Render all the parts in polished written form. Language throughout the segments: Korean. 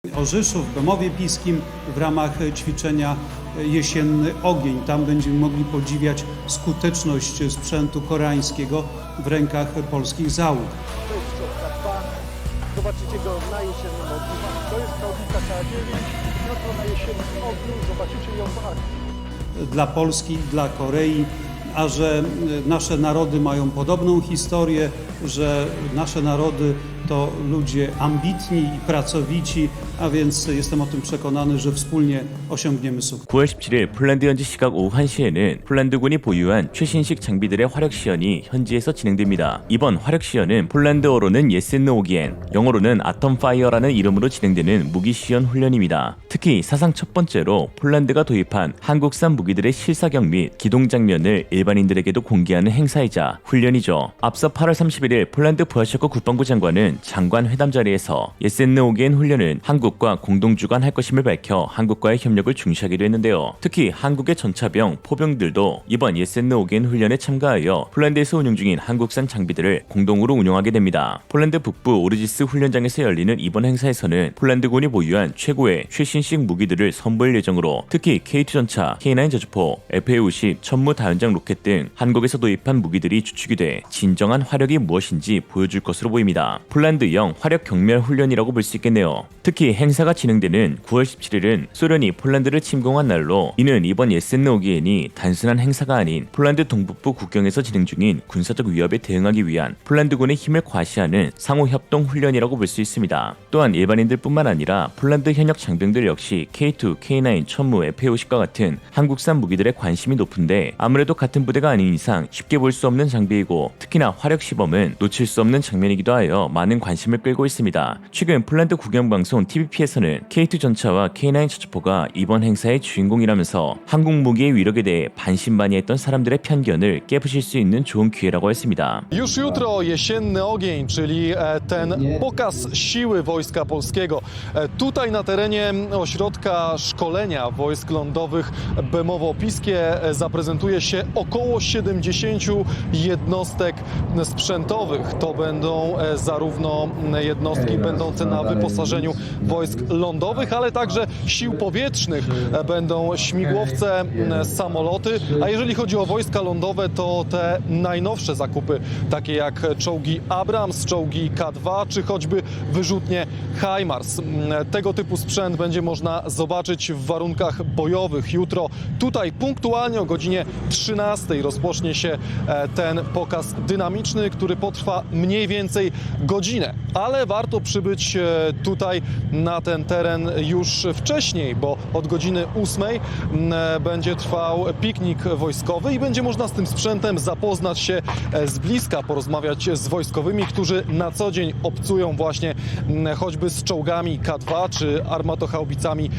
Orzeszów w Bemowie Piskim w ramach ćwiczenia Jesienny Ogień. Tam będziemy mogli podziwiać skuteczność sprzętu koreańskiego w rękach polskich załóg. To jest środka 2. Zobaczycie go na Jesiennym Ogniu. To jest K9. Jutro na Jesiennym Ogniu zobaczycie ją w akcji. Dla Polski, dla Korei, a że nasze narody mają podobną historię, że nasze narody to ludzie ambitni i pracowici, a więc jestem o tym przekonany, że wspólnie osiągniemy sukces. 9월 17일 폴란드 현지 시각 오후 1시에는 폴란드군이 보유한 최신식 장비들의 화력 시연이 현지에서 진행됩니다. 이번 화력 시연은 폴란드어로는 예센느 오기엔, 영어로는 아톰 파이어라는 이름으로 진행되는 무기 시연 훈련입니다. 특히 사상 첫 번째로 폴란드가 도입한 한국산 무기들의 실사격 및 기동 장면을 일반인들에게도 공개하는 행사이자 훈련이죠. 앞서 8월 31일 폴란드 부하셰코 국방부 장관은 장관 회담 자리에서 예센느 오기엔 훈련은 한국과 공동 주관할 것임을 밝혀 한국과의 협력을 중시하기도 했는데요. 특히 한국의 전차병, 포병들도 이번 예센느 오기엔 훈련에 참가하여 폴란드에서 운용 중인 한국산 장비들을 공동으로 운용하게 됩니다. 폴란드 북부 오르지스 훈련장에서 열리는 이번 행사에서는 폴란드군이 보유한 최고의 최신식 무기들을 선보일 예정으로 특히 K2 전차, K9 저주포, FA-50 천무 다연장 로켓 등 한국에서 도입한 무기들이 주축이 돼 진정한 화력이 무엇인지 보여줄 것으로 보입니다. 폴란드형 화력 경멸 훈련이라고 볼 수 있겠네요. 특히 행사가 진행되는 9월 17일은 소련이 폴란드를 침공한 날로, 이는 이번 예센느 오기엔이 단순한 행사가 아닌 폴란드 동북부 국경에서 진행 중인 군사적 위협에 대응하기 위한 폴란드군의 힘을 과시하는 상호 협동 훈련이라고 볼 수 있습니다. 또한 일반인들뿐만 아니라 폴란드 현역 장병들 역시 K2, K9, 천무, FA-50과 같은 한국산 무기들에 관심이 높은데, 아무래도 같은 부대가 아닌 이상 쉽게 볼 수 없는 장비이고 특히나 화력 시범은 놓칠 수 없는 장면이기도 하여 많은 관심을 끌고 있습니다. 최근 폴란드 국영방송 TVP에서는 K2 전차와 K9 저주포가 이번 행사의 주인공이라면서 한국 무기의 위력에 대해 반신반의했던 사람들의 편견을 깨부실 수 있는 좋은 기회라고 했습니다. Już jutro Jesienny Ogień, czyli ten pokaz siły Wojska Polskiego. Tutaj na terenie ośrodka szkolenia wojsk lądowych Bemowo-Piskie zaprezentuje się około 70 jednostek sprzętowych. To będą zarówno jednostki będące na wyposażeniu wojsk lądowych, ale także sił powietrznych. Będą śmigłowce, samoloty, a jeżeli chodzi o wojska lądowe, to te najnowsze zakupy, takie jak czołgi Abrams, czołgi K2, czy choćby wyrzutnie HIMARS. Tego typu sprzęt będzie można zobaczyć w warunkach bojowych. Jutro tutaj punktualnie o godzinie 13 rozpocznie się ten pokaz dynamiczny, który potrwa mniej więcej godzinę. Ale warto przybyć tutaj na ten teren już wcześniej, bo od godziny 8 będzie trwał piknik wojskowy i będzie można z tym sprzętem zapoznać się z bliska, porozmawiać z wojskowymi, którzy na co dzień obcują właśnie choćby z czołgami K2 czy armatohaubicami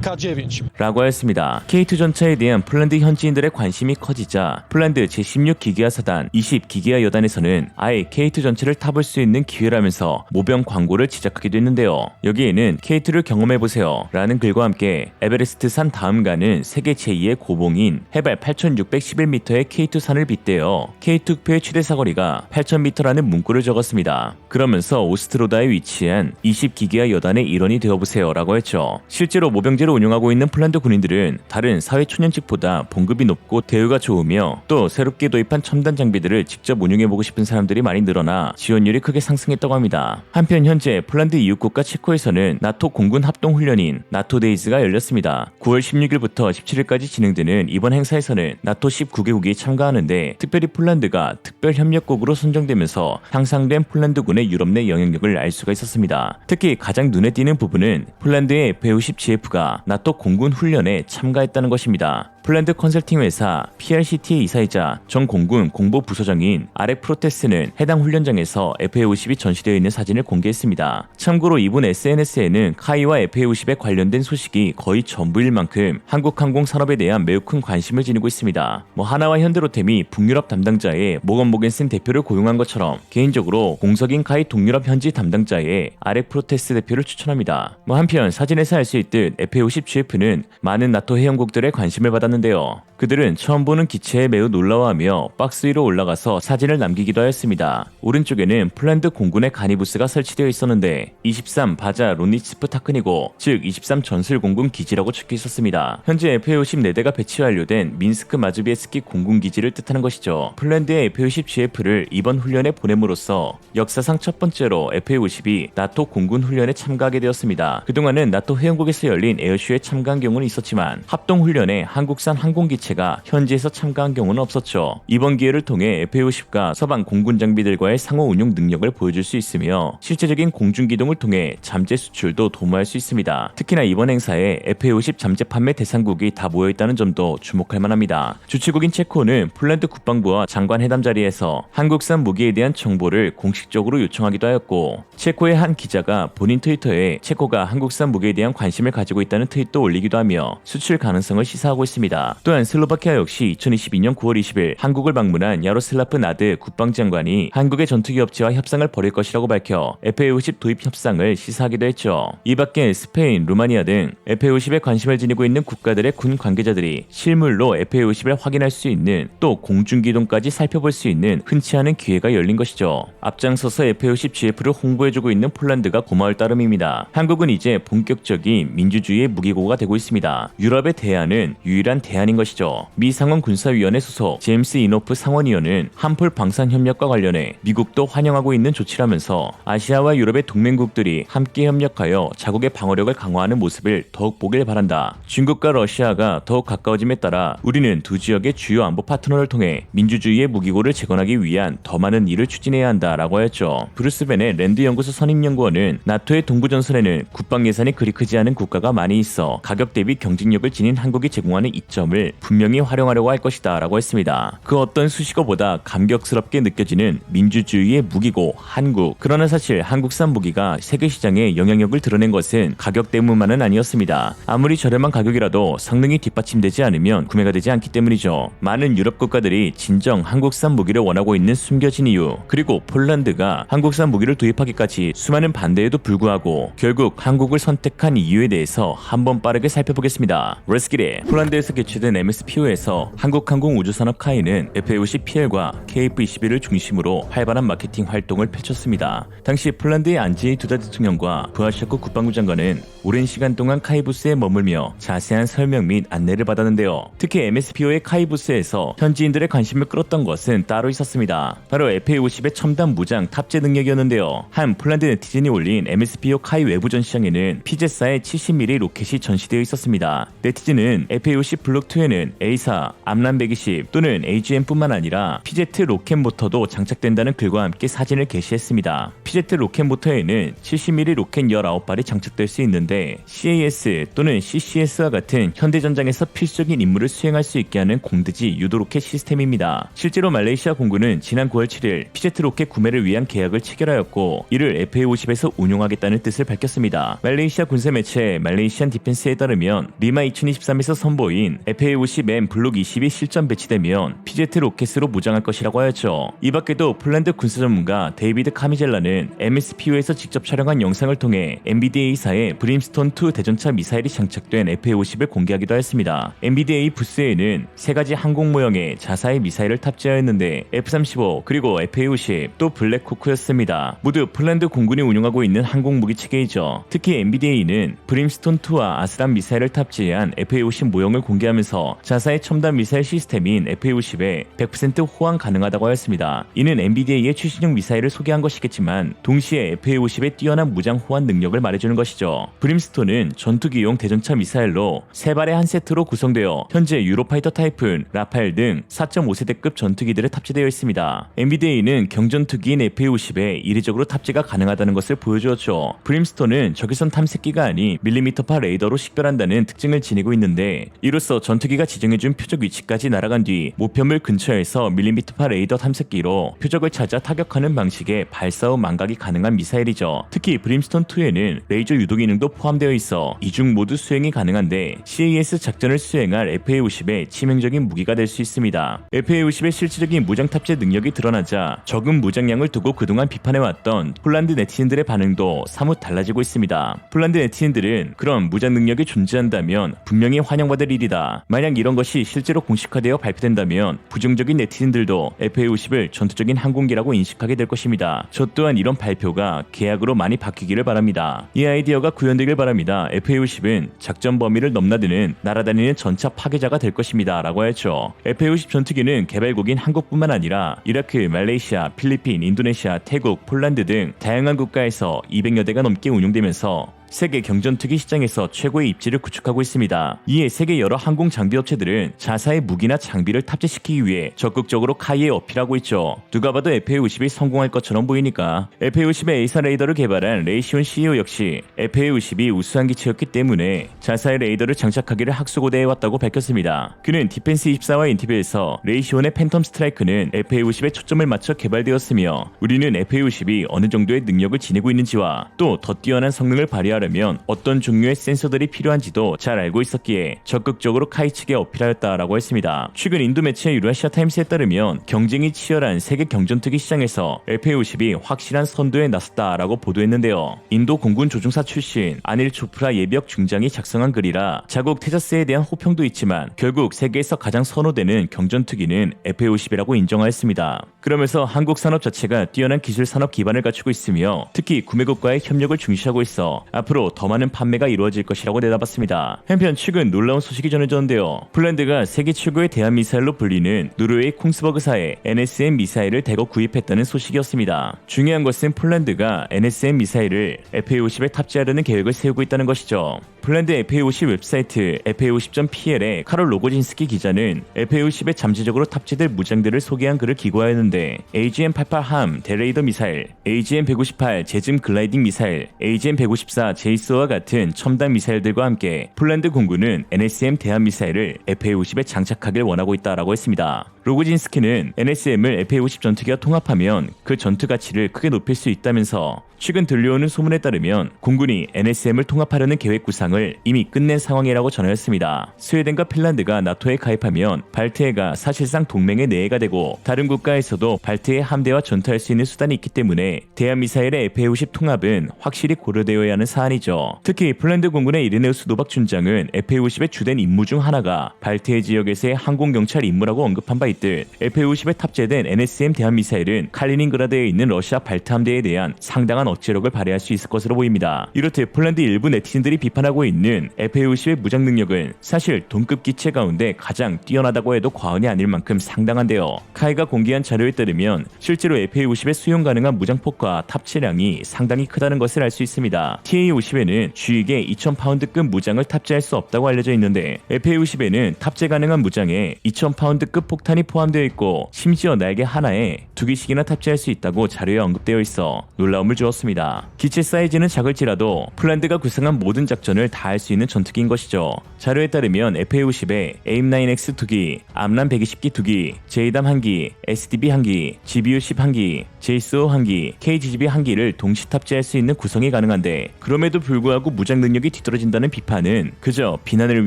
K9. 라고 하였습니다. K2 전차에 대한 폴란드 현지인들의 관심이 커지자 폴란드 제16기계화 사단 20기계화 여단에서는 아예 K2 전차를 타볼 수 있는 기회라면서 모병 광고를 제작하기도 했는데요. 여기에는 K2를 경험해보세요 라는 글과 함께 에베레스트 산 다음 가는 세계 제2의 고봉인 해발 8611m의 K2 산을 빗대어 K2표의 최대 사거리가 8000m라는 문구를 적었습니다. 그러면서 오스트로다에 위치한 20기계화 여단의 일원이 되어보세요 라고 했죠. 실제로 모병제를 운용하고 있는 폴란드 군인들은 다른 사회 초년직보다 봉급이 높고 대우가 좋으며 또 새롭게 도입한 첨단 장비들을 직접 운용해보고 싶은 사람들이 많이 늘어나 지원율이 크게 상승했다고 합니다. 한편 현재 폴란드 이웃국가 체코에서는 나토 공군 합동훈련인 나토 데이즈가 열렸습니다. 9월 16일부터 17일까지 진행되는 이번 행사에서는 나토 19개국이 참가하는데, 특별히 폴란드가 특별협력국으로 선정되면서 향상된 폴란드군의 유럽 내 영향력을 알 수가 있었습니다. 특히 가장 눈에 띄는 부분은 폴란드의 F-50GF가 나토 공군 훈련에 참가했다는 것입니다. 폴란드 컨설팅 회사 PRCT의 이사이자 전 공군 공보부서장인 아렉 프로테스는 해당 훈련장에서 FA-50이 전시되어 있는 사진을 공개했습니다. 참고로 이분 SNS에는 카이와 FA-50에 관련된 소식이 거의 전부일 만큼 한국 항공 산업에 대한 매우 큰 관심을 지니고 있습니다. 하나와 현대로템이 북유럽 담당자의 모건 모겐슨 대표를 고용한 것처럼 개인적으로 공석인 카이 동유럽 현지 담당자의 아렉 프로테스 대표를 추천합니다. 한편 사진에서 알 수 있듯 FA-50GF는 많은 나토 회원국들의 관심을 받았는데 있었는데요. 그들은 처음 보는 기체에 매우 놀라워하며 박스 위로 올라가서 사진을 남기기도 하였습니다. 오른쪽에는 폴란드 공군의 가니부스가 설치되어 있었는데 23 바자 론니츠프 타크니고, 즉 23 전술 공군 기지라고 적혀 있었습니다. 현재 FA-50 4대가 배치 완료된 민스크 마즈비에스키 공군 기지를 뜻하는 것이죠. 폴란드의 FA-50GF를 이번 훈련에 보냄으로써 역사상 첫 번째로 FA-50이 나토 공군 훈련에 참가하게 되었습니다. 그동안은 나토 회원국에서 열린 에어쇼에 참가한 경우는 있었지만 합동 훈련에 한국산 항공기체가 현지에서 참가한 경우는 없었죠. 이번 기회를 통해 FA-50과 서방 공군 장비들과의 상호 운용 능력을 보여줄 수 있으며 실제적인 공중 기동을 통해 잠재 수출도 도모할 수 있습니다. 특히나 이번 행사에 FA-50 잠재 판매 대상국이 다 모여있다는 점도 주목할 만합니다. 주최국인 체코는 폴란드 국방부와 장관 회담 자리에서 한국산 무기에 대한 정보를 공식적으로 요청하기도 하였고, 체코의 한 기자가 본인 트위터에 체코가 한국산 무기에 대한 관심을 가지고 있다는 트윗도 올리기도 하며 수출 가능성을 시사하고 있습니다. 또한 슬로바키아 역시 2022년 9월 20일 한국을 방문한 야로슬라프 나드 국방장관이 한국의 전투기 업체와 협상을 벌일 것이라고 밝혀 FA-50 도입 협상을 시사하기도 했죠. 이 밖에 스페인, 루마니아 등 FA-50에 관심을 지니고 있는 국가들의 군 관계자들이 실물로 FA-50을 확인할 수 있는, 또 공중기동까지 살펴볼 수 있는 흔치 않은 기회가 열린 것이죠. 앞장서서 FA-50GF를 홍보해주고 있는 폴란드가 고마울 따름입니다. 한국은 이제 본격적인 민주주의의 무기고가 되고 있습니다. 유럽의 대안은 유일한 대안인 것이죠. 미 상원군사위원회 소속 제임스 이노프 상원의원은 한풀 방산협력과 관련해 미국도 환영하고 있는 조치라면서 아시아와 유럽의 동맹국들이 함께 협력하여 자국의 방어력을 강화하는 모습을 더욱 보길 바란다. 중국과 러시아가 더욱 가까워짐에 따라 우리는 두 지역의 주요 안보 파트너를 통해 민주주의의 무기고를 재건하기 위한 더 많은 일을 추진해야 한다라고 하였죠. 브루스 벤의 랜드 연구소 선임연구원은 나토의 동부전선에는 국방 예산이 그리 크지 않은 국가가 많이 있어 가격 대비 경쟁력을 지닌 한국이 제공하는 이점을 분명히 활용하려고 할 것이다 라고 했습니다. 그 어떤 수식어보다 감격스럽게 느껴지는 민주주의의 무기고 한국. 그러나 사실 한국산 무기가 세계 시장에 영향력을 드러낸 것은 가격 때문만은 아니었습니다. 아무리 저렴한 가격이라도 성능이 뒷받침되지 않으면 구매가 되지 않기 때문이죠. 많은 유럽 국가들이 진정 한국산 무기를 원하고 있는 숨겨진 이유, 그리고 폴란드가 한국산 무기를 도입하기까지 수많은 반대에도 불구하고 결국 한국을 선택한 이유에 대해서 한번 빠르게 살펴보겠습니다. Let's get it. 폴란드에서 개최된 MSPO에서 한국항공우주산업 카이는 FA-50PL과 KF-21을 중심으로 활발한 마케팅 활동을 펼쳤습니다. 당시 폴란드의 안제이 두다 대통령과 부하샤크 국방부 장관은 오랜 시간 동안 카이 부스에 머물며 자세한 설명 및 안내를 받았는데요. 특히 MSPO의 카이 부스에서 현지인들의 관심을 끌었던 것은 따로 있었습니다. 바로 FA-50의 첨단 무장 탑재 능력이었는데요. 한 폴란드 네티즌이 올린 MSPO 카이 외부 전시장에는 피제사의 70mm 로켓이 전시되어 있었습니다. 네티즌은 FA-50 블록2에는 A사, 암란 120 또는 AGM뿐만 아니라 PZ 로켓 모터도 장착된다는 글과 함께 사진을 게시했습니다. PZ 로켓 모터에는 70mm 로켓 19발이 장착될 수 있는데 CAS 또는 CCS와 같은 현대전장에서 필수적인 임무를 수행할 수 있게 하는 공대지 유도 로켓 시스템입니다. 실제로 말레이시아 공군은 지난 9월 7일 PZ 로켓 구매를 위한 계약을 체결하였고 이를 FA-50에서 운용하겠다는 뜻을 밝혔습니다. 말레이시아 군사 매체 말레이시안 디펜스에 따르면 리마 2023에서 선보인 FA-50M 블록 20이 실전 배치되면 PZ 로켓으로 무장할 것이라고 하였죠. 이 밖에도 폴란드 군사 전문가 데이비드 카미젤라는 MSPO에서 직접 촬영한 영상을 통해 MBDA사의 브림스톤2 대전차 미사일이 장착된 FA-50을 공개하기도 했습니다. MBDA 부스에는 세 가지 항공 모형의 자사의 미사일을 탑재하였는데 F-35 그리고 FA-50 또 블랙호크였습니다. 모두 폴란드 공군이 운용하고 있는 항공무기 체계이죠. 특히 MBDA는 브림스톤2와 아스란 미사일을 탑재한 FA-50 모형을 공개하면서 자사의 첨단 미사일 시스템인 FA-50에 100% 호환 가능하다고 하였습니다. 이는 MBDA의 최신형 미사일을 소개한 것이겠지만 동시에 FA-50의 뛰어난 무장 호환 능력을 말해주는 것이죠. 브림스톤은 전투기용 대전차 미사일로 3발의 한 세트로 구성되어 현재 유로파이터 타이푼, 라팔 등 4.5세대급 전투기들에 탑재되어 있습니다. MBDA는 경전투기인 FA-50에 이례적으로 탑재가 가능하다는 것을 보여주었죠. 브림스톤은 적외선 탐색기가 아닌 밀리미터파 레이더로 식별한다는 특징을 지니고 있는데 이로써 전투기가 지정해준 표적 위치까지 날아간 뒤 목표물 근처에서 밀리미터파 레이더 탐색기로 표적을 찾아 타격하는 방식의 발사 후 망각이 가능한 미사일이죠. 특히 브림스톤2에는 레이저 유도 기능도 포함되어 있어 이중 모두 수행이 가능한데 CAS 작전을 수행할 FA-50의 치명적인 무기가 될 수 있습니다. FA-50의 실질적인 무장 탑재 능력이 드러나자 적은 무장량을 두고 그동안 비판해왔던 폴란드 네티즌들의 반응도 사뭇 달라지고 있습니다. 폴란드 네티즌들은 그런 무장 능력이 존재한다면 분명히 환영받을 일이다. 했습니다. 만약 이런 것이 실제로 공식화되어 발표된다면 부정적인 네티즌들도 FA-50을 전투적인 항공기라고 인식하게 될 것입니다. 저 또한 이런 발표가 계약으로 많이 바뀌기를 바랍니다. 이 아이디어가 구현되길 바랍니다. FA-50은 작전 범위를 넘나드는 날아다니는 전차 파괴자가 될 것입니다. 라고 했죠. FA-50 전투기는 개발국인 한국뿐만 아니라 이라크, 말레이시아, 필리핀, 인도네시아, 태국, 폴란드 등 다양한 국가에서 200여 대가 넘게 운용되면서 세계 경전투기 시장에서 최고의 입지를 구축하고 있습니다. 이에 세계 여러 항공 장비 업체들은 자사의 무기나 장비를 탑재시키기 위해 적극적으로 카이에 어필하고 있죠. 누가 봐도 FA-50이 성공할 것처럼 보이니까. FA-50의 A사 레이더를 개발한 레이시온 CEO 역시 FA-50이 우수한 기체였기 때문에 자사의 레이더를 장착하기를 학수고대해 왔다고 밝혔습니다. 그는 디펜스24와 인터뷰에서 레이시온의 팬텀 스트라이크는 FA-50에 초점을 맞춰 개발되었으며 우리는 FA-50이 어느 정도의 능력을 지니고 있는지와 또 더 뛰어난 성능을 발휘하려면 어떤 종류의 센서들이 필요한지도 잘 알고 있었기에 적극적으로 카이 측에 어필하였다라고 했습니다. 최근 인도 매체 유라시아 타임스에 따르면 경쟁이 치열한 세계 경전투기 시장에서 FA-50이 확실한 선두에 나섰다라고 보도했는데요. 인도 공군 조종사 출신 아닐 초프라 예비역 중장이 작성한 글이라 자국 테자스에 대한 호평도 있지만 결국 세계에서 가장 선호되는 경전투기는 FA-50이라고 인정하였습니다. 그러면서 한국 산업 자체가 뛰어난 기술 산업 기반을 갖추고 있으며 특히 구매국과의 협력을 중시하고 있어 앞으로 더 많은 판매가 이루어질 것이라고 내다봤습니다. 한편 최근 놀라운 소식이 전해졌는데요. 폴란드가 세계 최고의 대한 미사일로 불리는 노르웨이 콩스버그사의 NSM 미사일을 대거 구입했다는 소식이었습니다. 중요한 것은 폴란드가 NSM 미사일을 FA-50에 탑재하려는 계획을 세우고 있다는 것이죠. 폴란드 FA-50 웹사이트 FA50.pl의 카롤 로고진스키 기자는 FA-50에 잠재적으로 탑재될 무장들을 소개한 글을 기고하였는데 AGM-88 함 대레이더 미사일, AGM-158 제즘 글라이딩 미사일, AGM-154 제이스와 같은 첨단 미사일들과 함께 폴란드 공군은 NSM 대한 미사일을 FA-50에 장착하길 원하고 있다라고 했습니다. 로고진스키는 NSM을 FA-50 전투기와 통합하면 그 전투 가치를 크게 높일 수 있다면서 최근 들려오는 소문에 따르면 공군이 NSM을 통합하려는 계획 구상을 이미 끝낸 상황이라고 전하였습니다. 스웨덴과 핀란드가 나토에 가입하면 발트해가 사실상 동맹의 내해가 되고 다른 국가에서도 발트해 함대와 전투할 수 있는 수단이 있기 때문에 대한미사일의 FA-50 통합은 확실히 고려되어야 하는 사안이죠. 특히 폴란드 공군의 이레네우스 노박 준장은 FA-50의 주된 임무 중 하나가 발트해 지역에서의 항공경찰 임무라고 언급한 바 있듯 FA-50에 탑재된 NSM 대한미사일은 칼리닝그라드에 있는 러시아 발트 함대에 대한 상당한 억제력을 발휘할 수 있을 것으로 보입니다. 이렇듯 폴란드 일부 네티즌들이 비판하고 있는 FA-50의 무장 능력은 사실 동급 기체 가운데 가장 뛰어나다고 해도 과언이 아닐 만큼 상당한데요. 카이가 공개한 자료에 따르면 실제로 FA-50의 수용 가능한 무장폭과 탑재량이 상당히 크다는 것을 알 수 있습니다. TA-50에는 주익에 2000파운드급 무장을 탑재할 수 없다고 알려져 있는데 FA-50에는 탑재 가능한 무장에 2000파운드급 폭탄이 포함되어 있고 심지어 날개 하나에 2개씩이나 탑재할 수 있다고 자료에 언급되어 있어 놀라움을 주었습니다. 기체 사이즈는 작을지라도 폴란드가 구상한 모든 작전을 다 할 수 있는 전투기인 것이죠. 자료에 따르면 FA-50에 AIM-9X 2기, 암람 120기 2기, JDAM 1기, SDB 1기, GBU-10 1기, JSO 1기, KGB 1기를 동시 탑재할 수 있는 구성이 가능한데 그럼에도 불구하고 무장 능력이 뒤떨어진다는 비판은 그저 비난을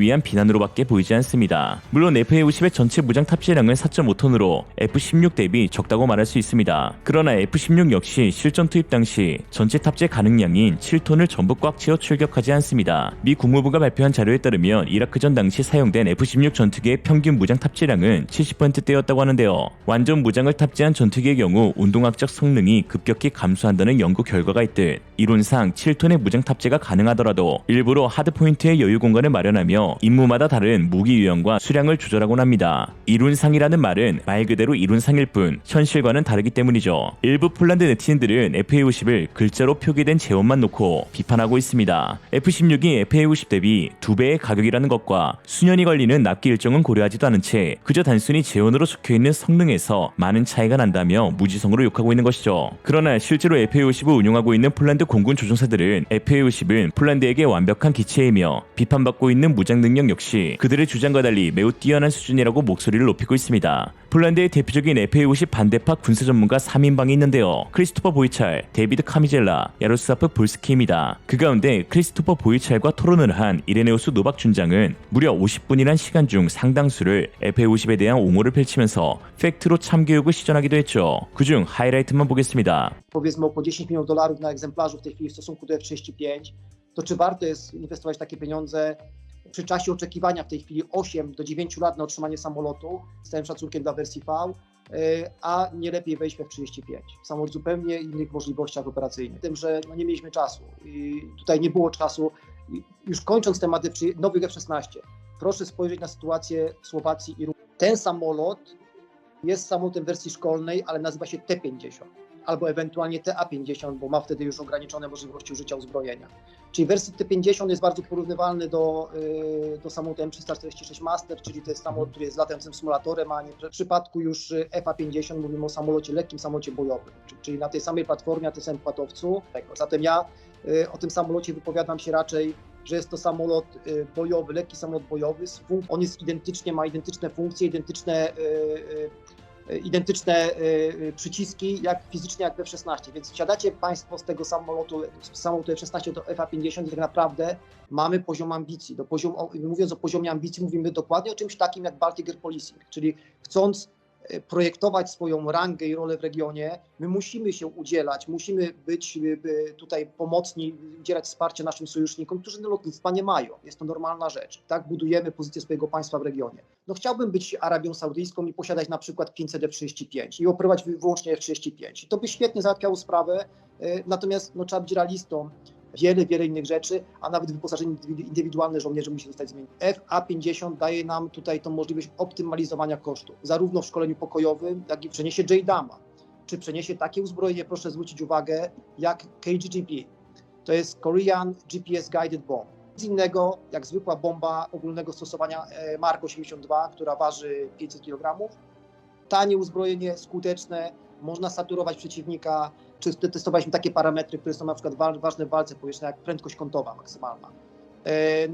위한 비난으로밖에 보이지 않습니다. 물론 FA-50의 전체 무장 탑재량은 4.5톤으로 F-16 대비 적다고 말할 수 있습니다. 그러나 F-16 역시 실전 투입 당시 전체 탑재 가능량인 7톤을 전부 꽉 채워 출격하지 않습니다. 미 국무부가 발표한 자료에 따르면 이라크전 당시 사용된 F-16 전투기의 평균 무장 탑재량은 70%대였다고 하는데요. 완전 무장을 탑재한 전투기의 경우 운동학적 성능이 급격히 감소한다는 연구 결과가 있듯 이론상 7톤의 무장 탑재가 가능하더라도 일부러 하드포인트의 여유 공간을 마련하며 임무마다 다른 무기 유형과 수량을 조절하곤 합니다. 이론상이라는 말은 말 그대로 이론상일 뿐 현실과는 다르기 때문이죠. 일부 폴란드 네티즌들은 FA-50을 글자로 표기된 재원만 놓고 비판하고 있습니다. F-16이 FA-50 대비 2배의 가격이라는 것과 수년이 걸리는 납기 일정은 고려하지도 않은 채 그저 단순히 재원으로 적혀있는 성능에서 많은 차이가 난다며 무지성으로 욕하고 있는 것이죠. 그러나 실제로 FA-50을 운용하고 있는 폴란드 공군 조종사들은 FA-50은 폴란드에게 완벽한 기체이며 비판받고 있는 무장 능력 역시 그들의 주장과 달리 매우 뛰어난 수준이라고 목소리를 높이고 있습니다. 폴란드의 대표적인 FA-50 반대파 군사 전문가 3인방이 있는데요. 크리스토퍼 보이찰, 데비드 카미젤라, 야로스라프 볼스키입니다. 그 가운데 크리스토퍼 보이찰과 토론을 한 이레네우스 노박 준장은 무려 50분이란 시간 중 상당수를 FA-50에 대한 옹호를 펼치면서 팩트로 참교육을 시전하기도 했죠. 그중 하이라이트만 보겠습니다. Powiedzmy około $10 milionów na egzemplarzu w tej chwili w stosunku do F-35, to czy warto jest inwestować takie pieniądze przy czasie oczekiwania w tej chwili 8 do 9 lat na otrzymanie samolotu, z całym szacunkiem dla wersji V, a nie lepiej wejść w F-35. Samolot w zupełnie innych możliwościach operacyjnych. Tym, że nie mieliśmy czasu i tutaj nie było czasu. Już kończąc temat nowych F-16, proszę spojrzeć na sytuację w Słowacji i Rumunii. Ten samolot jest samolotem wersji szkolnej, ale nazywa się T-50 albo ewentualnie TA-50, bo ma wtedy już ograniczone możliwości użycia uzbrojenia. Czyli wersji T-50 jest bardzo porównywalny do samolotu M346 Master, czyli to jest samolot, który jest latającym symulatorem, a nie w przypadku już FA-50 mówimy o samolocie lekkim, samolocie bojowym, czyli na tej samej platformie, na tym samym płatowcu. Zatem ja o tym samolocie wypowiadam się raczej, że jest to samolot bojowy, lekki samolot bojowy. On jest ma identyczne funkcje, identyczne przyciski fizycznie jak w F-16, więc wsiadacie Państwo z tego samolotu F-16 do FA-50 i tak naprawdę mamy poziom ambicji. Mówiąc o poziomie ambicji, mówimy dokładnie o czymś takim jak Baltic Air Policing, czyli chcąc projektować swoją rangę i rolę w regionie, my musimy się udzielać, musimy być tutaj pomocni, udzielać wsparcia naszym sojusznikom, którzy lotnictwa nie mają. Jest to normalna rzecz. Tak budujemy pozycję swojego państwa w regionie. No chciałbym być Arabią Saudyjską i posiadać na przykład 500 F-35 i operować wyłącznie F-35. To by świetnie załatwiało sprawę, natomiast trzeba być realistą. Wiele innych rzeczy, a nawet wyposażenie indywidualne żołnierzy musi zostać zmienione. FA-50 daje nam tutaj tą możliwość optymalizowania kosztów, zarówno w szkoleniu pokojowym, jak i w przeniesie JDAM-a, czy przeniesie takie uzbrojenie, proszę zwrócić uwagę, jak KGB. To jest Korean GPS Guided Bomb. Nic innego jak zwykła bomba ogólnego stosowania Mark 82, która waży 500 kg. Tanie uzbrojenie, skuteczne, można saturować przeciwnika, czy testowaliśmy takie parametry, które są na przykład ważne w walce powietrznej, jak prędkość kątowa maksymalna.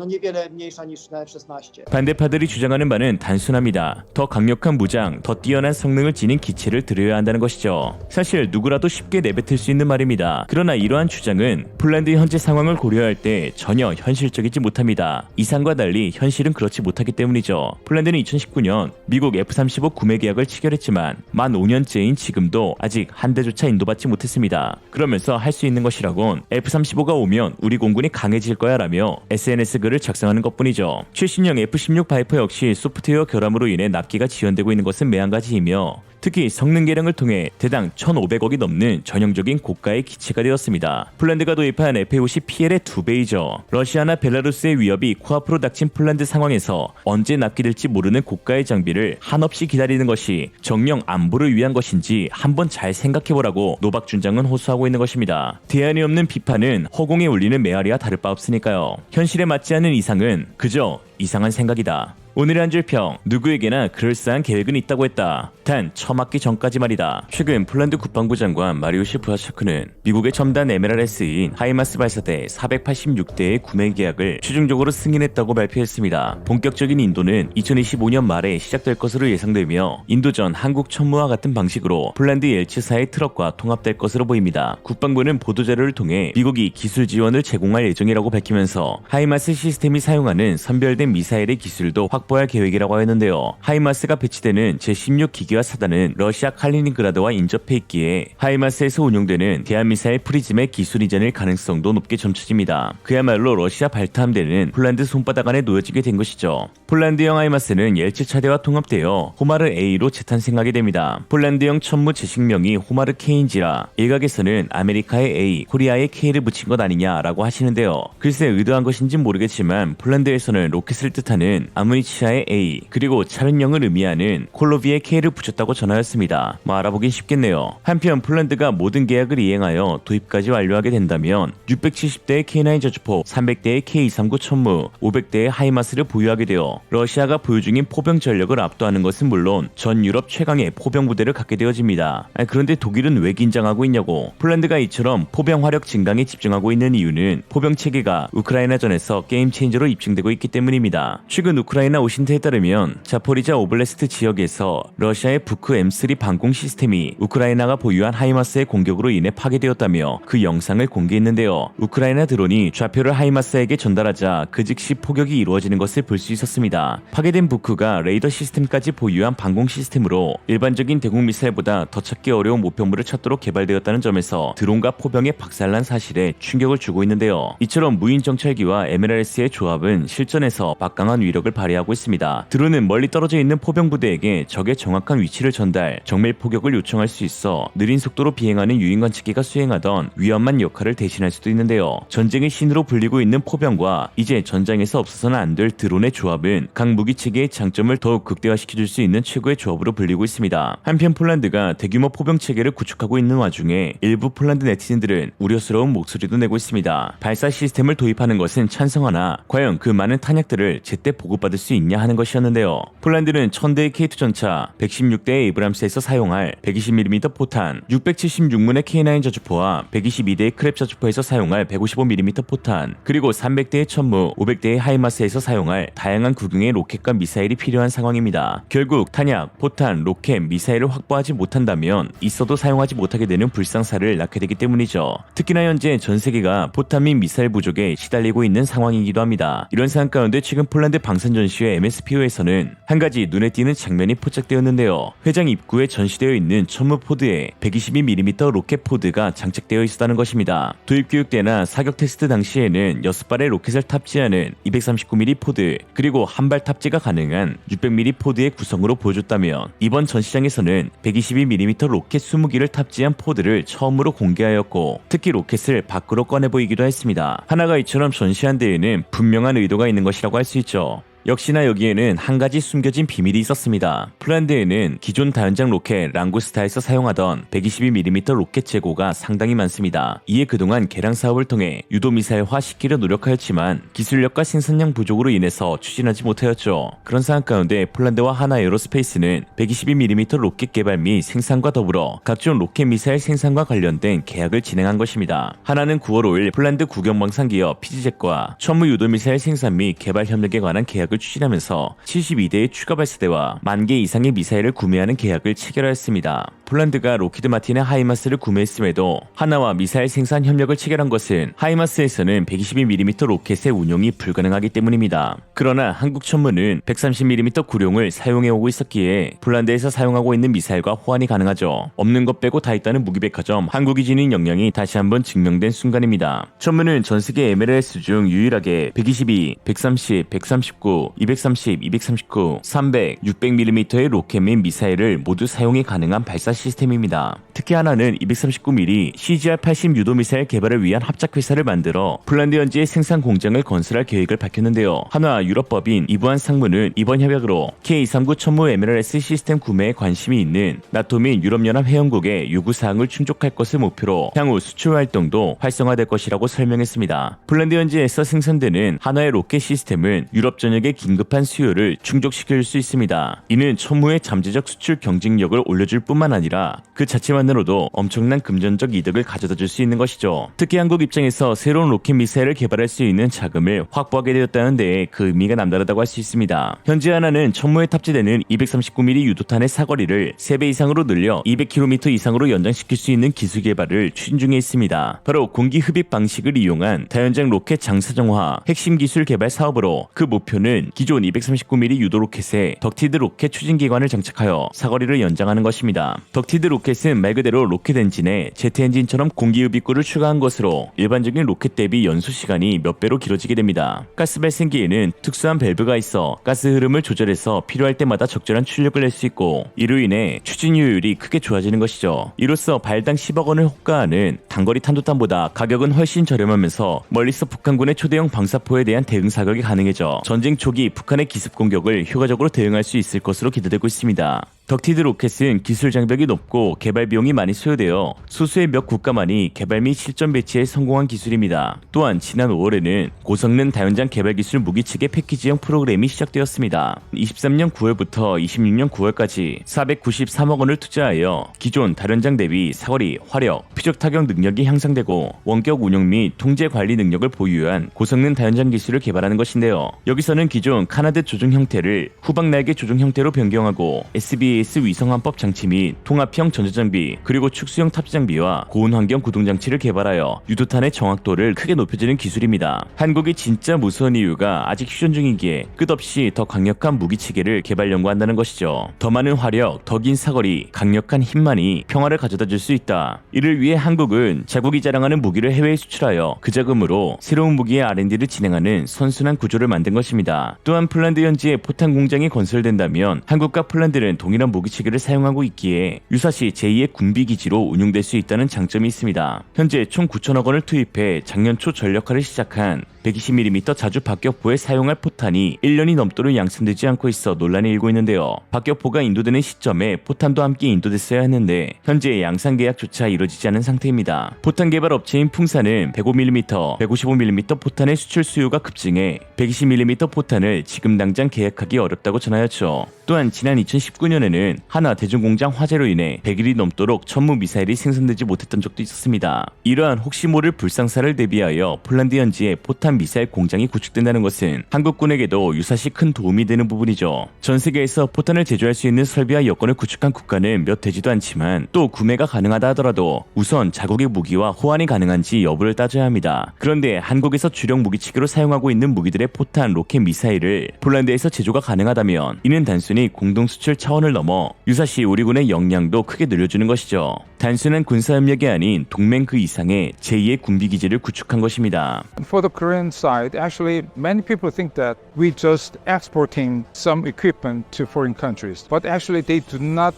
niewiele mniejsza niż na F-16. 반대파들이 주장하는 바는 단순합니다. 더 강력한 무장, 더 뛰어난 성능을 지닌 기체를 들여야 한다는 것이죠. 사실 누구라도 쉽게 내뱉을 수 있는 말입니다. 그러나 이러한 주장은 폴란드의 현재 상황을 고려할 때 전혀 현실적이지 못합니다. 이상과 달리 현실은 그렇지 못하기 때문이죠. 폴란드는 2019년 미국 F-35 구매 계약을 체결했지만 만 5년째인 지금도 아직 한 대조차 인도받지 못했습니다. 그러면서 할 수 있는 것이라곤 F-35가 오면 우리 공군이 강해질 거야 라며 SNS 글을 작성하는 것뿐이죠. 최신형 F-16 바이퍼 역시 소프트웨어 결함으로 인해 납기가 지연되고 있는 것은 매한가지이며 특히 성능 개량을 통해 대당 1,500억이 넘는 전형적인 고가의 기체가 되었습니다. 폴란드가 도입한 F-50PL의 2배이죠. 러시아나 벨라루스의 위협이 코앞으로 닥친 폴란드 상황에서 언제 납기될지 모르는 고가의 장비를 한없이 기다리는 것이 정령 안보를 위한 것인지 한번 잘 생각해보라고 노박 준장은 호소하고 있는 것입니다. 대안이 없는 비판은 허공에 울리는 메아리와 다를 바 없으니까요. 현실에 맞지 않는 이상은 그저 이상한 생각이다. 오늘의 한 줄 평, 누구에게나 그럴싸한 계획은 있다고 했다. 단 처맞기 전까지 말이다. 최근 폴란드 국방부 장관 마리우시 부하샤크는 미국의 첨단 MLRS인 하이마스 발사대 486대의 구매 계약을 최종적으로 승인했다고 발표했습니다. 본격적인 인도는 2025년 말에 시작될 것으로 예상되며 인도전 한국 천무와 같은 방식으로 폴란드 엘츠사의 트럭과 통합될 것으로 보입니다. 국방부는 보도자료를 통해 미국이 기술 지원을 제공할 예정이라고 밝히면서 하이마스 시스템이 사용하는 선별된 미사일의 기술도 확보할 계획이라고 하였는데요. 하이마스가 배치되는 제16 기계화 사단은 러시아 칼리닝그라드와 인접해 있기에 하이마스에서 운용되는 대한미사일 프리즘의 기술 이전일 가능성도 높게 점쳐집니다. 그야말로 러시아 발타함대는 폴란드 손바닥 안에 놓여지게 된 것이죠. 폴란드형 하이마스는 옐츠 차대와 통합되어 호마르 A로 재탄생하게 됩니다. 폴란드형 천무 제식명이 호마르 K인지라 일각에서는 아메리카의 A, 코리아의 K를 붙인 것 아니냐라고 하시는데요. 글쎄 의도한 것인진 모르겠지만 폴란드에서는 로켓을 뜻하는 아무니치아의 A 그리고 차른형을 의미하는 콜로비의 K를 붙였다고 전하였습니다. 알아보긴 쉽겠네요. 한편 폴란드가 모든 계약을 이행하여 도입까지 완료하게 된다면 670대의 K9 저주포, 300대의 K239 천무, 500대의 하이마스를 보유하게 되어 러시아가 보유 중인 포병 전력을 압도하는 것은 물론 전 유럽 최강의 포병 부대를 갖게 되어집니다. 그런데 독일은 왜 긴장하고 있냐고. 폴란드가 이처럼 포병 화력 증강에 집중하고 있는 이유는 포병 체계가 우크라이나전에서 게임 체인저로 입증되고 있기 때문입니다. 최근 우크라이나 오신트에 따르면 자포리자 오블레스트 지역에서 러시아의 부크 M3 방공 시스템이 우크라이나가 보유한 하이마스의 공격으로 인해 파괴되었다며 그 영상을 공개했는데요. 우크라이나 드론이 좌표를 하이마스에게 전달하자 그 즉시 포격이 이루어지는 것을 볼 수 있었습니다. 파괴된 부크가 레이더 시스템까지 보유한 방공 시스템으로 일반적인 대공 미사일보다 더 찾기 어려운 목표물을 찾도록 개발되었다는 점에서 드론과 포병의 박살난 사실에 충격을 주고 있는데요. 이처럼 무인 정찰기와 MLRS의 조합은 실전에서 막강한 위력을 발휘하고 있습니다. 드론은 멀리 떨어져 있는 포병 부대에게 적의 정확한 위치를 전달, 정밀 포격을 요청할 수 있어 느린 속도로 비행하는 유인 관측기가 수행하던 위험한 역할을 대신할 수도 있는데요. 전쟁의 신으로 불리고 있는 포병과 이제 전장에서 없어서는 안 될 드론의 조합은 각 무기 체계의 장점을 더욱 극대화시켜줄 수 있는 최고의 조합으로 불리고 있습니다. 한편 폴란드가 대규모 포병 체계를 구축하고 있는 와중에 일부 폴란드 네티즌들은 우려스러운 목소리도 내고 있습니다. 발사 시스템을 도입하는 것은 찬성하나 과연 그 많은 탄약들을 제때 보급받을 수 있냐 하는 것이었는데요. 폴란드는 1000대의 K2 전차, 116대의 에이브람스에서 사용할 120mm 포탄, 676문의 K9 자주포와 122대의 크랩 자주포에서 사용할 155mm 포탄, 그리고 300대의 천무, 500대의 하이마스에서 사용할 다양한 구경의 로켓과 미사일이 필요한 상황입니다. 결국 탄약, 포탄, 로켓, 미사일을 확보하지 못한다면 있어도 사용하지 못하게 되는 불상사를 낳게 되기 때문이죠. 특히나 현재 전 세계가 포탄 및 미사일 부족에 시달리고 있는 상황이기도 합니다. 이런 상황 가운데 최근 폴란드 방산전시회 MSPO에서는 한 가지 눈에 띄는 장면이 포착되었는데요. 회장 입구에 전시되어 있는 천무 포드에 122mm 로켓 포드가 장착되어 있었다는 것입니다. 도입교육 때나 사격 테스트 당시에는 6발의 로켓을 탑재하는 239mm 포드, 그리고 한 발 탑재가 가능한 600mm 포드의 구성으로 보여줬다면 이번 전시장에서는 122mm 로켓 20기를 탑재한 포드를 처음으로 공개하였고 특히 로켓을 밖으로 꺼내 보이기도 했습니다. 하나가 이처럼 전시한 데에는 분명한 의도가 있는 것이라고 할 수 있죠. 역시나 여기에는 한 가지 숨겨진 비밀이 있었습니다. 폴란드에는 기존 다연장 로켓 랑구스타에서 사용하던 122mm 로켓 재고가 상당히 많습니다. 이에 그동안 개량 사업을 통해 유도 미사일화 시키려 노력하였지만 기술력과 생산량 부족으로 인해서 추진하지 못하였죠. 그런 상황 가운데 폴란드와 하나 에어로스페이스는 122mm 로켓 개발 및 생산과 더불어 각종 로켓 미사일 생산과 관련된 계약을 진행한 것입니다. 하나는 9월 5일 폴란드 국영방산 기업 피지젯과 천무 유도 미사일 생산 및 개발 협력에 관한 계약을 추진하면서 72대의 추가 발사대와 10,000개 이상의 미사일을 구매하는 계약을 체결하였습니다. 폴란드가 로키드 마틴의 하이마스를 구매했음에도 하나와 미사일 생산 협력을 체결한 것은 하이마스에서는 122mm 로켓의 운용이 불가능하기 때문입니다. 그러나 한국 천무는 130mm 구룡을 사용해오고 있었기에 폴란드에서 사용하고 있는 미사일과 호환이 가능하죠. 없는 것 빼고 다 있다는 무기백화점 한국이 지닌 역량이 다시 한번 증명된 순간입니다. 천무는 전세계 MLRS 중 유일하게 122, 130, 139, 230, 239, 300, 600mm의 로켓 및 미사일을 모두 사용이 가능한 발사 시스템입니다. 특히 하나는 239mm CGR-80 유도 미사일 개발을 위한 합작회사를 만들어 폴란드 현지의 생산 공장을 건설할 계획을 밝혔는데요. 한화 유럽법인 이부한 상무는 이번 협약으로 K239 천무 MLRS 시스템 구매에 관심이 있는 나토 및 유럽연합 회원국의 요구사항을 충족할 것을 목표로 향후 수출 활동도 활성화될 것이라고 설명했습니다. 폴란드 현지에서 생산되는 한화의 로켓 시스템은 유럽 전역의 긴급한 수요를 충족시킬 수 있습니다. 이는 천무의 잠재적 수출 경쟁력을 올려줄 뿐만 아니라 그 자체만으로도 엄청난 금전적 이득을 가져다 줄 수 있는 것이죠. 특히 한국 입장에서 새로운 로켓 미사일을 개발할 수 있는 자금을 확보하게 되었다는 데에 그 의미가 남다르다고 할 수 있습니다. 현재 하나는 천무에 탑재되는 239mm 유도탄의 사거리를 3배 이상으로 늘려 200km 이상으로 연장시킬 수 있는 기술 개발을 추진 중에 있습니다. 바로 공기 흡입 방식을 이용한 다연장 로켓 장사정화 핵심 기술 개발 사업으로 그 목표는 기존 239mm 유도 로켓에 덕티드 로켓 추진기관을 장착하여 사거리를 연장하는 것입니다. 덕티드 로켓은 말 그대로 로켓 엔진에 제트 엔진처럼 공기흡입구를 추가한 것으로 일반적인 로켓 대비 연소 시간이 몇 배로 길어지게 됩니다. 가스 발생기에는 특수한 밸브가 있어 가스 흐름을 조절해서 필요할 때마다 적절한 출력을 낼 수 있고 이로 인해 추진 효율이 크게 좋아지는 것이죠. 이로써 발당 10억 원을 호가하는 단거리 탄도탄보다 가격은 훨씬 저렴하면서 멀리서 북한군의 초대형 방사포에 대한 대응 사격이 가능해져 전쟁 초기 북한의 기습 공격을 효과적으로 대응할 수 있을 것으로 기대되고 있습니다. 덕티드 로켓은 기술 장벽이 높고 개발 비용이 많이 소요되어 소수의 몇 국가만이 개발 및 실전 배치에 성공한 기술입니다. 또한 지난 5월에는 고성능 다연장 개발 기술 무기 측의 패키지형 프로그램이 시작되었습니다. 23년 9월부터 26년 9월까지 493억 원을 투자하여 기존 다연장 대비 사거리, 화력, 표적 타격 능력이 향상되고 원격 운용 및 통제 관리 능력을 보유한 고성능 다연장 기술을 개발하는 것인데요. 여기서는 기존 카나드 조종 형태를 후방 날개 조종 형태로 변경하고 SBS 위성함법 장치 및 통합형 전자장비 그리고 축소형 탑재 장비와 고온 환경 구동 장치를 개발하여 유도탄의 정확도를 크게 높여주는 기술입니다. 한국이 진짜 무서운 이유가 아직 휴전 중이기에 끝없이 더 강력한 무기 체계를 개발 연구한다는 것이죠. 더 많은 화력, 더 긴 사거리, 강력한 힘만이 평화를 가져다 줄 수 있다. 이를 위해 한국은 자국이 자랑하는 무기를 해외에 수출하여 그 자금으로 새로운 무기의 R&D를 진행하는 선순환 구조를 만든 것입니다. 또한 폴란드 현지에 포탄 공장이 건설된다면 한국과 폴란드는 동일한 무기 체계를 사용하고 있기에 유사시 제2의 군비기지로 운용될 수 있다는 장점이 있습니다. 현재 총 9천억 원을 투입해 작년 초 전력화를 시작한 120mm 자주 박격포에 사용할 포탄이 1년이 넘도록 양산되지 않고 있어 논란이 일고 있는데요. 박격포가 인도되는 시점에 포탄도 함께 인도됐어야 했는데 현재 양산 계약조차 이루어지지 않은 상태입니다. 포탄 개발 업체인 풍산은 105mm, 155mm 포탄의 수출 수요가 급증해 120mm 포탄을 지금 당장 계약하기 어렵다고 전하였죠. 또한 지난 2019년에는 하나 대중공장 화재로 인해 100일이 넘도록 천무 미사일이 생산되지 못했던 적도 있었습니다. 이러한 혹시 모를 불상사를 대비하여 폴란드 현지에 포탄 미사일 공장이 구축된다는 것은 한국군에게도 유사시 큰 도움이 되는 부분이죠. 전 세계에서 포탄을 제조할 수 있는 설비와 여건을 구축한 국가는 몇 되지도 않지만 또 구매가 가능하다 하더라도 우선 자국의 무기와 호환이 가능한지 여부를 따져야 합니다. 그런데 한국에서 주력 무기체계로 사용하고 있는 무기들의 포탄, 로켓, 미사일을 폴란드에서 제조가 가능하다면 이는 단순히 공동 수출 차원을 넘어 유사시 우리 군의 역량도 크게 늘려주는 것이죠. 단순한 군사협력이 아닌 동맹 그 이상의 제2의 군비기지를 구축한 것입니다. For the Korean side, actually, many people think that we just exporting some equipment to foreign countries, but actually they do not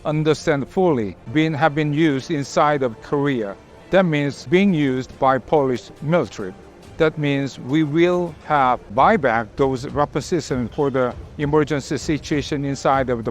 understand fully have been used inside of Korea. That means being used by Polish military. That means we will have buyback those weapon systems for the emergency situation inside of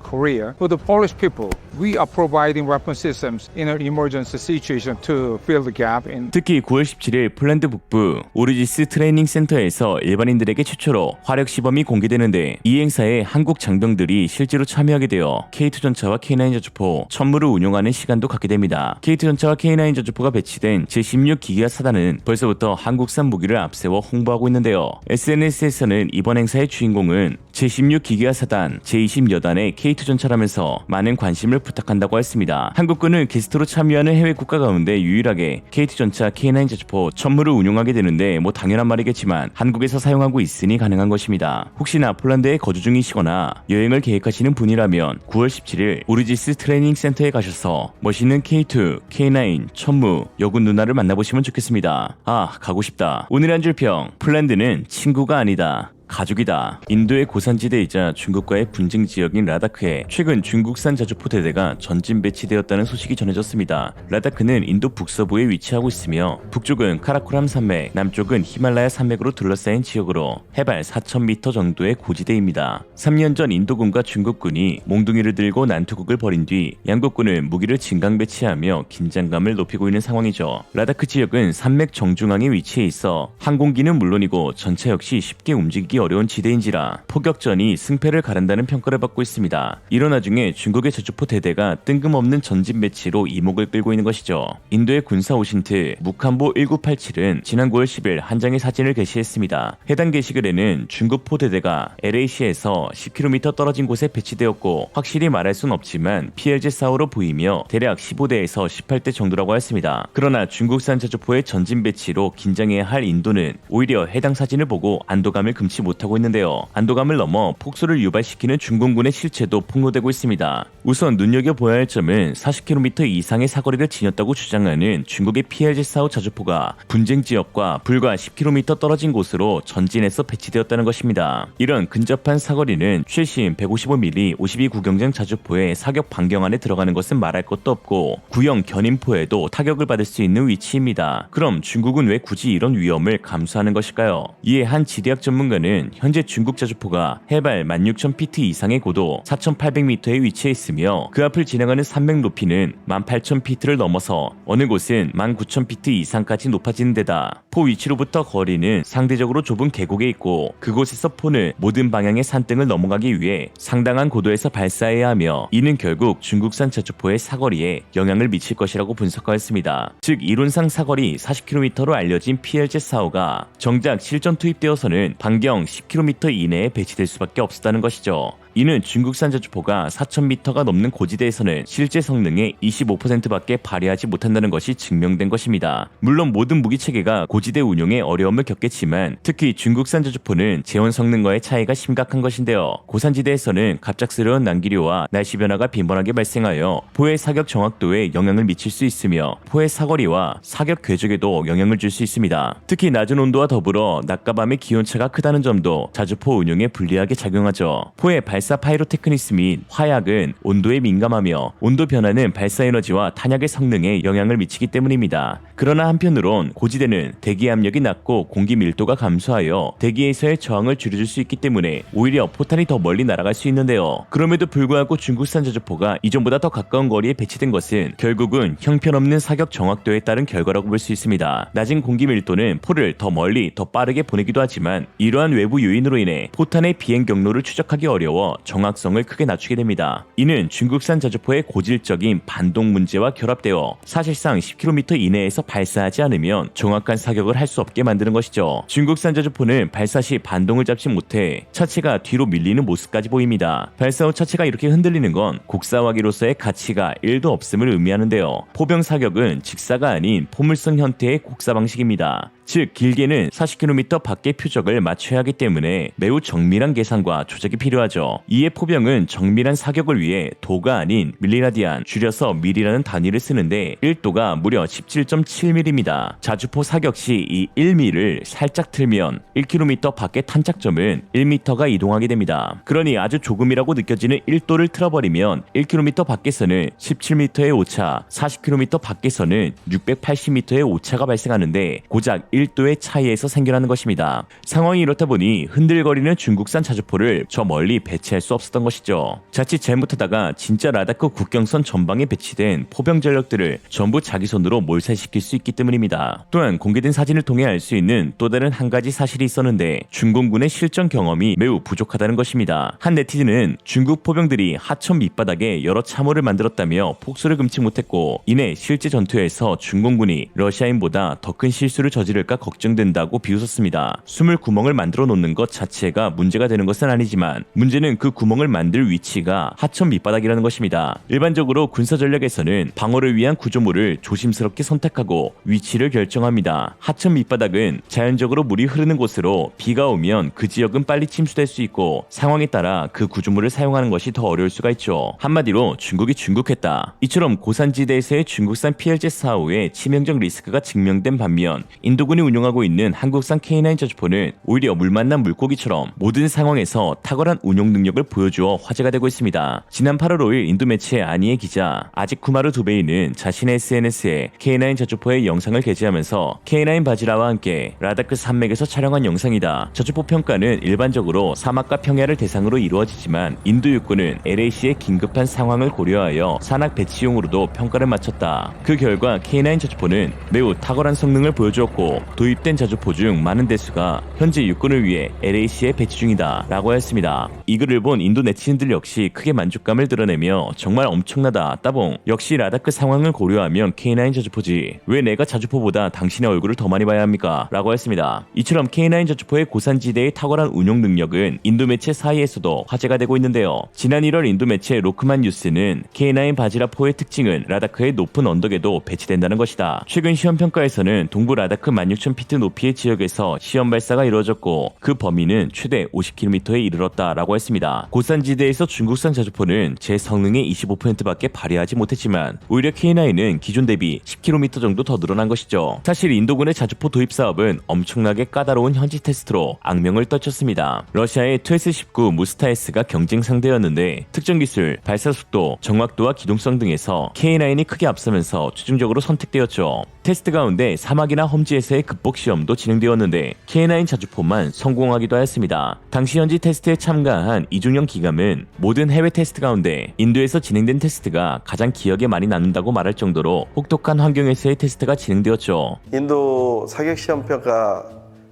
Korea. For the Polish people, we are providing weapon systems in an emergency situation to fill the gap in. 특히 9월 17일 폴란드 북부 오르지스 트레이닝 센터에서 일반인들에게 최초로 화력 시범이 공개되는데 이 행사에 한국 장병들이 실제로 참여하게 되어 K2 전차와 K9 저주포, 천무를 운용하는 시간도 갖게 됩니다. K2 전차와 K9 저주포가 배치된 제16 기계화 사단은 벌써부터 한국산 무기를 앞세워 홍보하고 있는데요. SNS에서는 이번 행사의 주인공은 제16 기계화 사단, 제20 여단의 K2 전차라면서 많은 관심을 부탁한다고 했습니다. 한국군은 게스트로 참여하는 해외 국가 가운데 유일하게 K2 전차, K9 저주포, 천무를 운용하게 되는데 뭐 당연한 말이겠지만 한국에서 사용하고 있으니 가능한 것입니다. 혹시나 폴란드에 거주 중이시거나 여행을 계획하시는 분이라면 9월 17일 오르지스 트레이닝 센터에 가셔서 멋있는 K2, K9, 천무, 여군 누나를 만나보시면 좋겠습니다. 아, 가고 싶다. 오늘의 한 줄 평, 폴란드는 친구가 아니다. 가족이다. 인도의 고산지대이자 중국과의 분쟁 지역인 라다크에 최근 중국산 자주포 대대가 전진 배치되었다는 소식이 전해졌습니다. 라다크는 인도 북서부에 위치하고 있으며 북쪽은 카라코람 산맥, 남쪽은 히말라야 산맥으로 둘러싸인 지역으로 해발 4,000m 정도의 고지대입니다. 3년 전 인도군과 중국군이 몽둥이를 들고 난투극을 벌인 뒤 양국군은 무기를 진강 배치하며 긴장감을 높이고 있는 상황이죠. 라다크 지역은 산맥 정중앙에 위치해 있어 항공기는 물론이고 전차 역시 쉽게 움직이기 어려운 지대인지라 포격전이 승패를 가른다는 평가를 받고 있습니다. 이런 와중에 중국의 저주포 대대가 뜬금없는 전진 배치로 이목을 끌고 있는 것이죠. 인도의 군사 오신트 묵한보 1987은 지난 9월 10일 한 장의 사진을 게시했습니다. 해당 게시글에는 중국 포대대가 LAC에서 10km 떨어진 곳에 배치되었고 확실히 말할 순 없지만 PLJ-4호로 보이며 대략 15대에서 18대 정도라고 했습니다. 그러나 중국산 저주포의 전진 배치로 긴장해야 할 인도는 오히려 해당 사진을 보고 안도감을 금치 못하고 있는데요. 안도감을 넘어 폭소를 유발시키는 중공군의 실체도 폭로되고 있습니다. 우선 눈여겨보아야 할 점은 40km 이상의 사거리를 지녔다고 주장하는 중국의 PLJ-4호 자주포가 분쟁 지역과 불과 10km 떨어진 곳으로 전진해서 배치되었다는 것입니다. 이런 근접한 사거리는 최신 155mm 52구경장 자주포의 사격 반경 안에 들어가는 것은 말할 것도 없고 구형 견인포에도 타격을 받을 수 있는 위치입니다. 그럼 중국은 왜 굳이 이런 위험을 감수하는 것일까요? 이에 한 지리학 전문가는 자주포는 현재 중국 자주포가 해발 16,000피트 이상의 고도 4,800m에 위치해 있으며 그 앞을 지나가는 산맥 높이는 18,000피트를 넘어서 어느 곳은 19,000피트 이상까지 높아지는 데다 포 위치로부터 거리는 상대적으로 좁은 계곡에 있고 그곳에서 포는 모든 방향의 산등을 넘어가기 위해 상당한 고도에서 발사해야 하며 이는 결국 중국산 자주포의 사거리에 영향을 미칠 것이라고 분석하였습니다. 즉 이론상 사거리 40km로 알려진 PLZ-45가 정작 실전 투입되어서는 반경 10km 이내에 배치될 수밖에 없었다는 것이죠. 이는 중국산 자주포가 4,000m가 넘는 고지대에서는 실제 성능의 25%밖에 발휘하지 못한다는 것이 증명된 것입니다. 물론 모든 무기체계가 고지대 운용에 어려움을 겪겠지만 특히 중국산 자주포는 재원 성능과의 차이가 심각한 것인데요. 고산지대에서는 갑작스러운 난기류와 날씨 변화가 빈번하게 발생하여 포의 사격 정확도에 영향을 미칠 수 있으며 포의 사거리와 사격 궤적에도 영향을 줄 수 있습니다. 특히 낮은 온도와 더불어 낮과 밤의 기온차가 크다는 점도 자주포 운용에 불리하게 작용하죠. 포의 발사 파이로테크니스 및 화약은 온도에 민감하며 온도 변화는 발사 에너지와 탄약의 성능에 영향을 미치기 때문입니다. 그러나 한편으론 고지대는 대기 압력이 낮고 공기 밀도가 감소하여 대기에서의 저항을 줄여줄 수 있기 때문에 오히려 포탄이 더 멀리 날아갈 수 있는데요. 그럼에도 불구하고 중국산 자주포가 이전보다 더 가까운 거리에 배치된 것은 결국은 형편없는 사격 정확도에 따른 결과라고 볼 수 있습니다. 낮은 공기 밀도는 포를 더 멀리 더 빠르게 보내기도 하지만 이러한 외부 요인으로 인해 포탄의 비행 경로를 추적하기 어려워 정확성을 크게 낮추게 됩니다. 이는 중국산 자주포의 고질적인 반동 문제와 결합되어 사실상 10km 이내에서 발사하지 않으면 정확한 사격을 할 수 없게 만드는 것이죠. 중국산 자주포는 발사 시 반동을 잡지 못해 차체가 뒤로 밀리는 모습까지 보입니다. 발사 후 차체가 이렇게 흔들리는 건 곡사화기로서의 가치가 1도 없음을 의미하는데요. 포병 사격은 직사가 아닌 포물선 형태의 곡사 방식입니다. 즉 길게는 40km 밖의 표적을 맞춰야 하기 때문에 매우 정밀한 계산과 조작이 필요하죠. 이에 포병은 정밀한 사격을 위해 도가 아닌 밀리라디안, 줄여서 밀이라는 단위를 쓰는데 1도가 무려 17.7mm입니다. 자주포 사격 시 이 1mm를 살짝 틀면 1km 밖의 탄착점은 1m가 이동하게 됩니다. 그러니 아주 조금이라고 느껴지는 1도를 틀어버리면 1km 밖에서는 17m의 오차, 40km 밖에서는 680m의 오차가 발생하는데 고작 1도의 차이에서 생겨나는 것입니다. 상황이 이렇다 보니 흔들거리는 중국산 자주포를 저 멀리 배치할 수 없었던 것이죠. 자칫 잘못하다가 진짜 라다크 국경선 전방에 배치된 포병 전력들을 전부 자기 손으로 몰살시킬 수 있기 때문입니다. 또한 공개된 사진을 통해 알 수 있는 또 다른 한 가지 사실이 있었는데 중공군의 실전 경험이 매우 부족하다는 것입니다. 한 네티즌은 중국 포병들이 하천 밑바닥에 여러 참호를 만들었다며 폭소를 금치 못했고 이내 실제 전투에서 중공군이 러시아인보다 더 큰 실수를 저지를까 걱정된다고 비웃었습니다. 숨을 구멍을 만들어 놓는 것 자체가 문제가 되는 것은 아니지만 문제는 그 구멍을 만들 위치가 하천 밑바닥이라는 것입니다. 일반적으로 군사 전략에서는 방어를 위한 구조물을 조심스럽게 선택하고 위치를 결정합니다. 하천 밑바닥은 자연적으로 물이 흐르는 곳으로 비가 오면 그 지역은 빨리 침수될 수 있고 상황에 따라 그 구조물을 사용하는 것이 더 어려울 수가 있죠. 한마디로 중국이 중국했다. 이처럼 고산지대에서의 중국산 PLZ-45의 치명적 리스크가 증명된 반면 인도군이 운용하고 있는 한국산 K9 자주포는 오히려 물 만난 물고기처럼 모든 상황에서 탁월한 운용 능력을 보여주어 화제가 되고 있습니다. 지난 8월 5일 인도 매체 아니의 기자 아직쿠마르 두베이는 자신의 SNS에 K9 자주포의 영상을 게재하면서 K9 바지라와 함께 라다크 산맥에서 촬영한 영상이다. 자주포 평가는 일반적으로 사막과 평야를 대상으로 이루어지지만 인도 육군은 LAC의 긴급한 상황을 고려하여 산악 배치용으로도 평가를 마쳤다. 그 결과 K9 자주포는 매우 탁월한 성능을 보여주었고 도입된 자주포 중 많은 대수가 현재 육군을 위해 LAC에 배치 중이다 라고 했습니다. 이 글을 본 인도 네티즌들 역시 크게 만족감을 드러내며 정말 엄청나다 따봉, 역시 라다크 상황을 고려하면 K9 자주포지 왜 내가 자주포보다 당신의 얼굴을 더 많이 봐야 합니까? 라고 했습니다. 이처럼 K9 자주포의 고산지대의 탁월한 운용 능력은 인도 매체 사이에서도 화제가 되고 있는데요. 지난 1월 인도 매체 로크만 뉴스는 K9 바지라포의 특징은 라다크의 높은 언덕에도 배치된다는 것이다. 최근 시험평가에서는 동부 라다크 16,000피트 높이의 지역에서 시험 발사가 이루어졌고 그 범위는 최대 50km에 이르렀다라고 했습니다. 고산지대에서 중국산 자주포는 제 성능의 25%밖에 발휘하지 못했지만 오히려 K9은 기존 대비 10km 정도 더 늘어난 것이죠. 사실 인도군의 자주포 도입 사업은 엄청나게 까다로운 현지 테스트로 악명을 떨쳤습니다. 러시아의 투S-19 무스타에스가 경쟁 상대였는데 특정 기술, 발사 속도, 정확도와 기동성 등에서 K9이 크게 앞서면서 최종적으로 선택되었죠. 테스트 가운데 사막이나 험지에서의 자주포의 극복 시험도 진행되었는데 K9 자주포만 성공하기도 하였습니다. 당시 현지 테스트에 참가한 이중영 기감은 모든 해외 테스트 가운데 인도에서 진행된 테스트가 가장 기억에 많이 남는다고 말할 정도로 혹독한 환경에서의 테스트가 진행되었죠. 인도 사격 시험 평가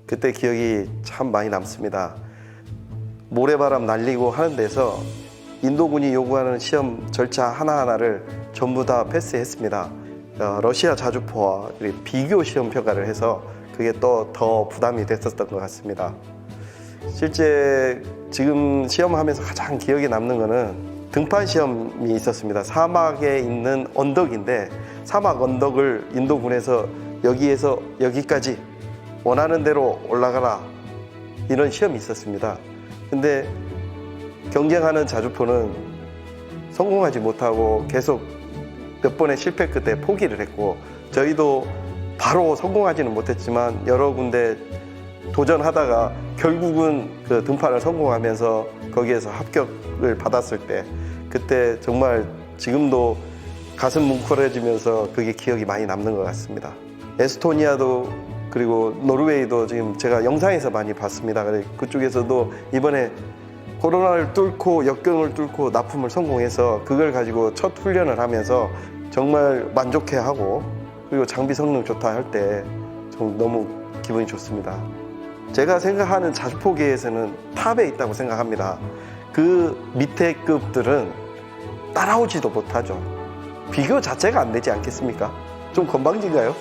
그때 기억이 참 많이 남습니다. 모래바람 날리고 하는 데서 인도군이 요구하는 시험 절차 하나하나를 전부 다 패스했습니다. 러시아 자주포와 비교 시험 평가를 해서 그게 또 더 부담이 됐었던 것 같습니다. 실제 지금 시험하면서 가장 기억에 남는 거는 등판 시험이 있었습니다. 사막에 있는 언덕인데 사막 언덕을 인도군에서 여기에서 여기까지 원하는 대로 올라가라 이런 시험이 있었습니다. 근데 경쟁하는 자주포는 성공하지 못하고 계속 몇 번의 실패 끝에 포기를 했고 저희도 바로 성공하지는 못했지만 여러 군데 도전하다가 결국은 그 등판을 성공하면서 거기에서 합격을 받았을 때 그때 정말 지금도 가슴 뭉클해지면서 그게 기억이 많이 남는 것 같습니다. 에스토니아도 그리고 노르웨이도 지금 제가 영상에서 많이 봤습니다. 그쪽에서도 이번에 코로나를 뚫고 역경을 뚫고 납품을 성공해서 그걸 가지고 첫 훈련을 하면서 정말 만족해하고 그리고 장비 성능 좋다 할 때 너무 기분이 좋습니다. 제가 생각하는 자주포계에서는 탑에 있다고 생각합니다. 그 밑에 급들은 따라오지도 못하죠. 비교 자체가 안 되지 않겠습니까? 좀 건방진가요?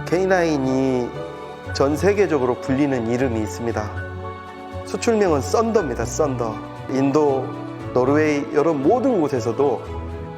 K9이 전 세계적으로 불리는 이름이 있습니다. 수출명은 썬더입니다. 썬더. 인도, 노르웨이 이런 모든 곳에서도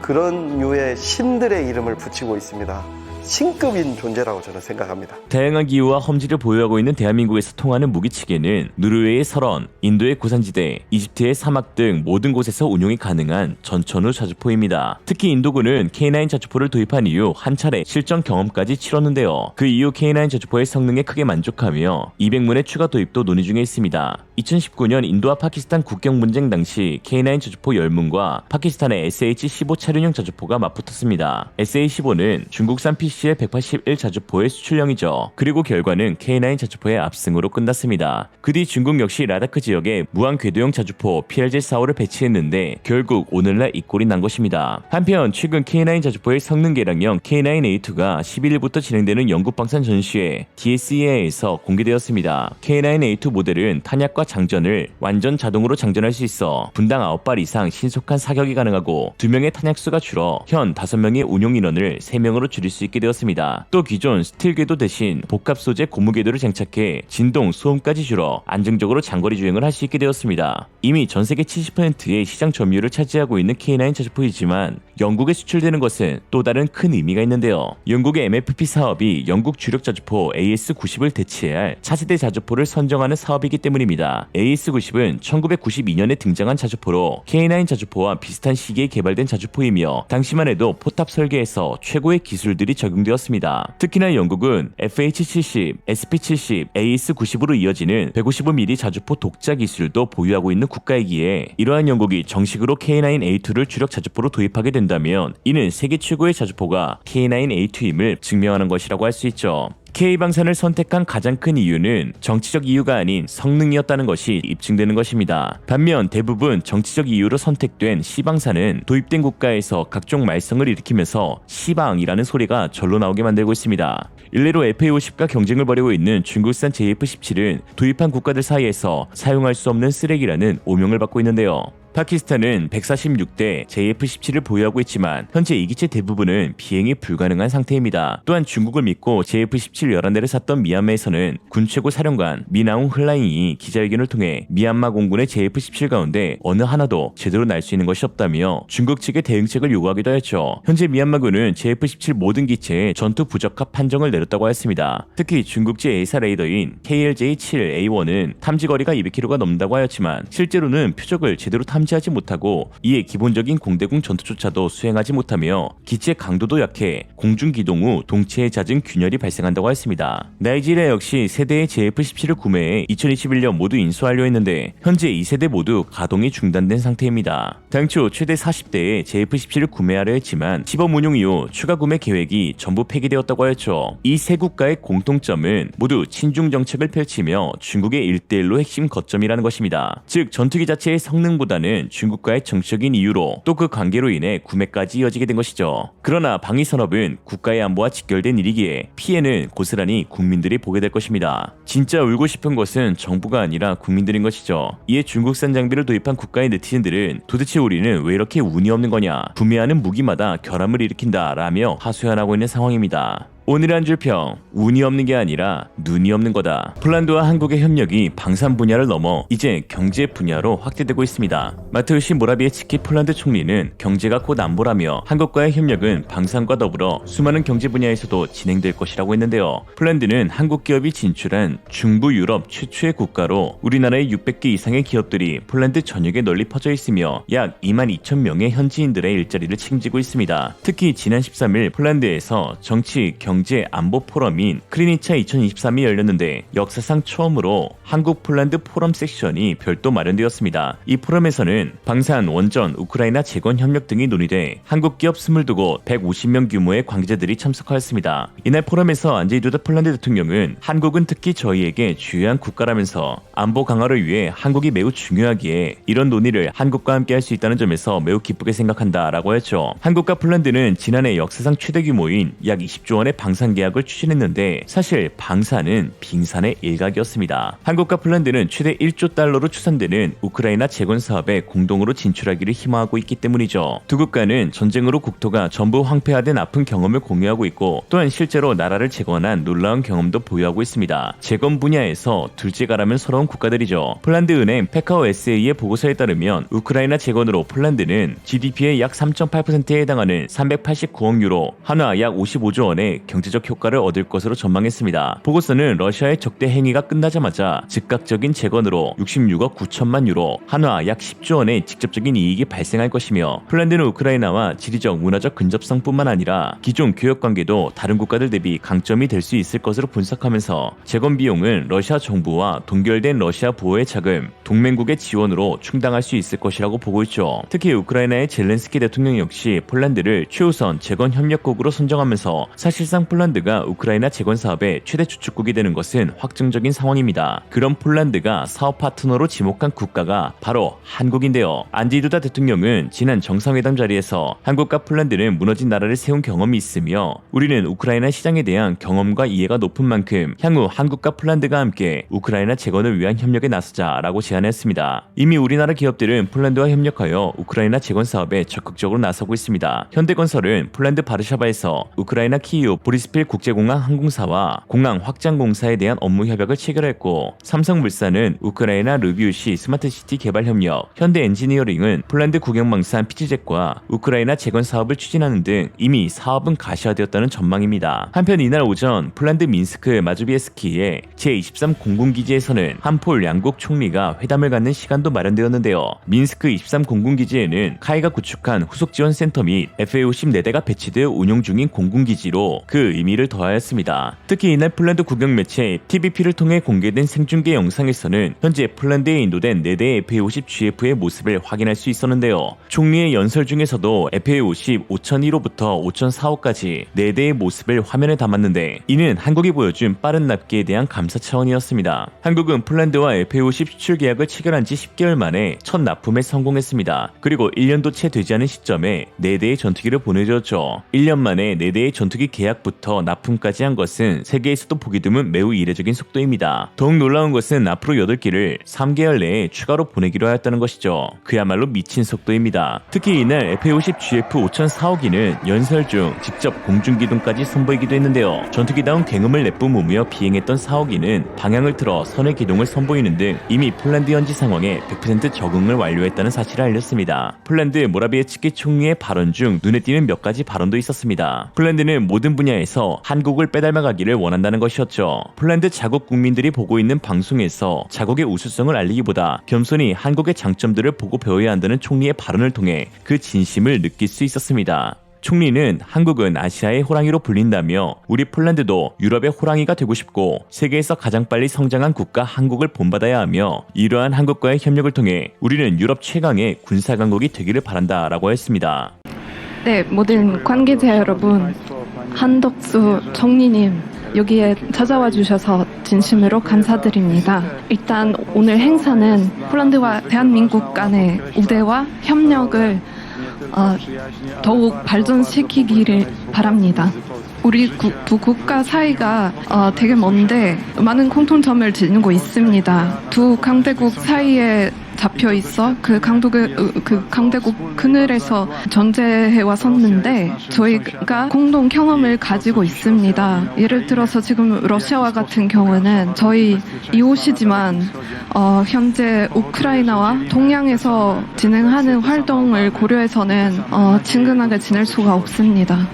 그런 류의 신들의 이름을 붙이고 있습니다. 신급인 존재라고 저는 생각합니다. 다양한 기후와 험지를 보유하고 있는 대한민국에서 통하는 무기체계는 노르웨이의 설원, 인도의 고산지대, 이집트의 사막 등 모든 곳에서 운용이 가능한 전천후 자주포입니다. 특히 인도군은 K9 자주포를 도입한 이후 한 차례 실전 경험까지 치렀는데요. 그 이후 K9 자주포의 성능에 크게 만족하며 200문의 추가 도입도 논의 중에 있습니다. 2019년 인도와 파키스탄 국경 분쟁 당시 K9 자주포 10문과 파키스탄의 SH-15 차륜형 자주포가 맞붙었습니다. SH-15는 중국산 PCL 181 자주포의 수출형이죠. 그리고 결과는 K9 자주포의 압승으로 끝났습니다. 그 뒤 중국 역시 라다크 지역에 무한 궤도형 자주포 PRJ-45를 배치했는데 결국 오늘날 이 꼴이 난 것입니다. 한편 최근 K9 자주포의 성능 개량형 K9A2가 11일부터 진행되는 영국 방산 전시회 DSEA에서 공개되었습니다. K9A2 모델은 탄약과 장전을 완전 자동으로 장전할 수 있어 분당 9발 이상 신속한 사격이 가능하고 2명의 탄약수가 줄어 현 5명의 운용 인원을 3명으로 줄일 수 있게 되었습니다. 또 기존 스틸 궤도 대신 복합 소재 고무 궤도를 장착해 진동, 소음까지 줄어 안정적으로 장거리 주행을 할 수 있게 되었습니다. 이미 전 세계 70%의 시장 점유율을 차지하고 있는 K9 자주포이지만 영국에 수출되는 것은 또 다른 큰 의미가 있는데요. 영국의 MFP 사업이 영국 주력 자주포 AS-90을 대체해야 할 차세대 자주포를 선정하는 사업이기 때문입니다. AS-90은 1992년에 등장한 자주포로 K9 자주포와 비슷한 시기에 개발된 자주포이며 당시만 해도 포탑 설계에서 최고의 기술들이 적용되었습니다. 특히나 영국은 FH-70, SP-70, AS-90으로 이어지는 155mm 자주포 독자 기술도 보유하고 있는 국가이기에 이러한 영국이 정식으로 K9A2를 주력 자주포로 도입하게 된다면 이는 세계 최고의 자주포가 K9A2임을 증명하는 것이라고 할 수 있죠. K방산을 선택한 가장 큰 이유는 정치적 이유가 아닌 성능이었다는 것이 입증되는 것입니다. 반면 대부분 정치적 이유로 선택된 C방산은 도입된 국가에서 각종 말썽을 일으키면서 C방이라는 소리가 절로 나오게 만들고 있습니다. 일례로 FA50과 경쟁을 벌이고 있는 중국산 JF17은 도입한 국가들 사이에서 사용할 수 없는 쓰레기라는 오명을 받고 있는데요. 파키스탄은 146대 JF-17을 보유하고 있지만 현재 이기체 대부분은 비행이 불가능한 상태입니다. 또한 중국을 믿고 JF-17 11대를 샀던 미얀마에서는 군 최고 사령관 미나웅 흘라잉이 기자회견을 통해 미얀마 공군의 JF-17 가운데 어느 하나도 제대로 날 수 있는 것이 없다며 중국 측의 대응책을 요구하기도 했죠. 현재 미얀마군은 JF-17 모든 기체에 전투 부적합 판정을 내렸다고 했습니다. 특히 중국제 A사 레이더인 KLJ-7A1은 탐지거리가 200km가 넘는다고 하였지만 실제로는 표적을 제대로 탐지 탐지하지 못하고 이에 기본적인 공대공 전투조차도 수행하지 못하며 기체 강도도 약해 공중 기동 후 동체에 잦은 균열이 발생한다고 했습니다. 나이지리아 역시 세대의 JF-17을 구매해 2021년 모두 인수하려 했는데 현재 2세대 모두 가동이 중단된 상태입니다. 당초 최대 40대의 JF-17을 구매하려 했지만 시범 운용 이후 추가 구매 계획이 전부 폐기되었다고 하였죠. 이 세 국가의 공통점은 모두 친중 정책을 펼치며 중국의 1대1로 핵심 거점이라는 것입니다. 즉 전투기 자체의 성능보다는 중국과의 정치적인 이유로 또 그 관계로 인해 구매까지 이어지게 된 것이죠. 그러나 방위 산업은 국가의 안보와 직결된 일이기에 피해는 고스란히 국민들이 보게 될 것입니다. 진짜 울고 싶은 것은 정부가 아니라 국민들인 것이죠. 이에 중국산 장비를 도입한 국가의 네티즌들은 도대체 우리는 왜 이렇게 운이 없는 거냐, 구매하는 무기마다 결함을 일으킨다 라며 하소연하고 있는 상황입니다. 오늘의 한 줄 평, 운이 없는 게 아니라 눈이 없는 거다. 폴란드와 한국의 협력이 방산 분야를 넘어 이제 경제 분야로 확대되고 있습니다. 마테우시 모라비에츠키 폴란드 총리는 경제가 곧 안보라며 한국과의 협력은 방산과 더불어 수많은 경제 분야에서도 진행될 것이라고 했는데요. 폴란드는 한국 기업이 진출한 중부 유럽 최초의 국가로 우리나라의 600개 이상의 기업들이 폴란드 전역에 널리 퍼져 있으며 약 22,000명의 현지인들의 일자리를 책임지고 있습니다. 특히 지난 13일 폴란드에서 정치, 경제, 안보 포럼인 크리니차 2023이 열렸는데 역사상 처음으로 한국 폴란드 포럼 섹션이 별도 마련되었습니다. 이 포럼에서는 방산, 원전, 우크라이나 재건 협력 등이 논의돼 한국 기업 22곳 150명 규모의 관계자들이 참석하였습니다. 이날 포럼에서 안제이 두다 폴란드 대통령은 한국은 특히 저희에게 중요한 국가라면서 안보 강화를 위해 한국이 매우 중요하기에 이런 논의를 한국과 함께 할 수 있다는 점에서 매우 기쁘게 생각한다라고 했죠. 한국과 폴란드는 지난해 역사상 최대 규모인 약 20조 원의 방산 계약을 추진했는데 사실 방산은 빙산의 일각이었습니다. 한국과 폴란드는 최대 1조 달러로 추산되는 우크라이나 재건 사업에 공동으로 진출하기를 희망하고 있기 때문이죠. 두 국가는 전쟁으로 국토가 전부 황폐화된 아픈 경험을 공유하고 있고 또한 실제로 나라를 재건한 놀라운 경험도 보유하고 있습니다. 재건 분야에서 둘째가라면 서러운 국가들이죠. 폴란드 은행 페카오 SA의 보고서에 따르면 우크라이나 재건으로 폴란드는 GDP의 약 3.8%에 해당하는 389억 유로, 한화 약 55조 원의 경제적 효과를 얻을 것으로 전망했습니다. 보고서는 러시아의 적대 행위가 끝나자마자 즉각적인 재건으로 66억 9천만 유로, 한화 약 10조 원의 직접적인 이익이 발생할 것이며 폴란드는 우크라이나와 지리적 문화적 근접성뿐만 아니라 기존 교역 관계도 다른 국가들 대비 강점이 될 수 있을 것으로 분석하면서 재건 비용은 러시아 정부와 동결된 러시아 보호의 자금, 동맹국의 지원으로 충당할 수 있을 것이라고 보고 있죠. 특히 우크라이나의 젤렌스키 대통령 역시 폴란드를 최우선 재건 협력국으로 선정하면서 사실상 폴란드가 우크라이나 재건 사업의 최대 주축국이 되는 것은 확정적인 상황입니다. 그런 폴란드가 사업 파트너로 지목한 국가가 바로 한국인데요. 안제이 두다 대통령은 지난 정상회담 자리에서 한국과 폴란드는 무너진 나라를 세운 경험이 있으며 우리는 우크라이나 시장에 대한 경험과 이해가 높은 만큼 향후 한국과 폴란드가 함께 우크라이나 재건을 위한 협력에 나서자라고 제안했습니다. 이미 우리나라 기업들은 폴란드와 협력하여 우크라이나 재건 사업에 적극적으로 나서고 있습니다. 현대건설은 폴란드 바르샤바에서 우크라이나 키이우 보리스필 국제공항 항공사와 공항 확장공사에 대한 업무 협약을 체결했고 삼성물산은 우크라이나 르비우시 스마트시티 개발 협력, 현대엔지니어링은 폴란드 국영망산 피치젯과 우크라이나 재건 사업을 추진하는 등 이미 사업은 가시화되었다는 전망입니다. 한편 이날 오전 폴란드 민스크 마조비에스키의 제23 공군기지에서는 한폴 양국 총리가 회담을 갖는 시간도 마련되었는데요. 민스크 23 공군기지에는 카이가 구축한 후속지원센터 및 FA-50 4대가 배치되어 운용 중인 공군기지로 그 의미를 더하였습니다. 특히 이날 폴란드 국영 매체 TVP를 통해 공개된 생중계 영상에서는 현재 폴란드에 인도된 4대의 FA-50GF의 모습을 확인할 수 있었는데요. 총리의 연설 중에서도 FA-50 5001호부터 5004호까지 4대의 모습을 화면에 담았는데 이는 한국이 보여준 빠른 납기에 대한 감사 차원이었습니다. 한국은 폴란드와 FA-50 수출 계약을 체결한 지 10개월 만에 첫 납품에 성공했습니다. 그리고 1년도 채 되지 않은 시점에 4대의 전투기를 보내줬죠. 1년 만에 4대의 전투기 계약부터 납품까지 한 것은 세계에서도 보기 드문 매우 이례적인 속도입니다. 더욱 놀라운 것은 앞으로 8기를 3개월 내에 추가로 보내기로 하였다는 것이죠. 그야말로 미친 속도입니다. 특히 이날 FA-50GF 5004호기는 연설 중 직접 공중기동까지 선보이기도 했는데요. 전투기다운 굉음을 내뿜으며 비행했던 4호기는 방향을 틀어 선의 기동을 선보이는 등 이미 폴란드 현지 상황에 100% 적응을 완료했다는 사실을 알렸습니다. 폴란드 모라비에츠키 총리의 발언 중 눈에 띄는 몇 가지 발언도 있었습니다. 폴란드는 모든 분야에 분야에서 한국을 빼닮아가기를 원한다는 것이었죠. 폴란드 자국 국민들이 보고 있는 방송에서 자국의 우수성을 알리기보다 겸손히 한국의 장점들을 보고 배워야 한다는 총리의 발언을 통해 그 진심을 느낄 수 있었습니다. 총리는 한국은 아시아의 호랑이로 불린다며 우리 폴란드도 유럽의 호랑이가 되고 싶고 세계에서 가장 빨리 성장한 국가 한국을 본받아야 하며 이러한 한국과의 협력을 통해 우리는 유럽 최강의 군사강국이 되기를 바란다라고 했습니다. 네, 모든 관계자 여러분, 한덕수 총리님 여기에 찾아와 주셔서 진심으로 감사드립니다. 일단 오늘 행사는 폴란드와 대한민국 간의 우대와 협력을 더욱 발전시키기를 바랍니다. 우리 두 국가 사이가 되게 먼데 많은 공통점을 지니고 있습니다. 두 강대국 사이에 잡혀 있어 그 강대국 그늘에서 존재해 왔었는데 저희가 공동 경험을 가지고 있습니다. 예를 들어서 지금 러시아와 같은 경우는 저희 이웃이지만 현재 우크라이나와 동양에서 진행하는 활동을 고려해서는 친근하게 지낼 수가 없습니다.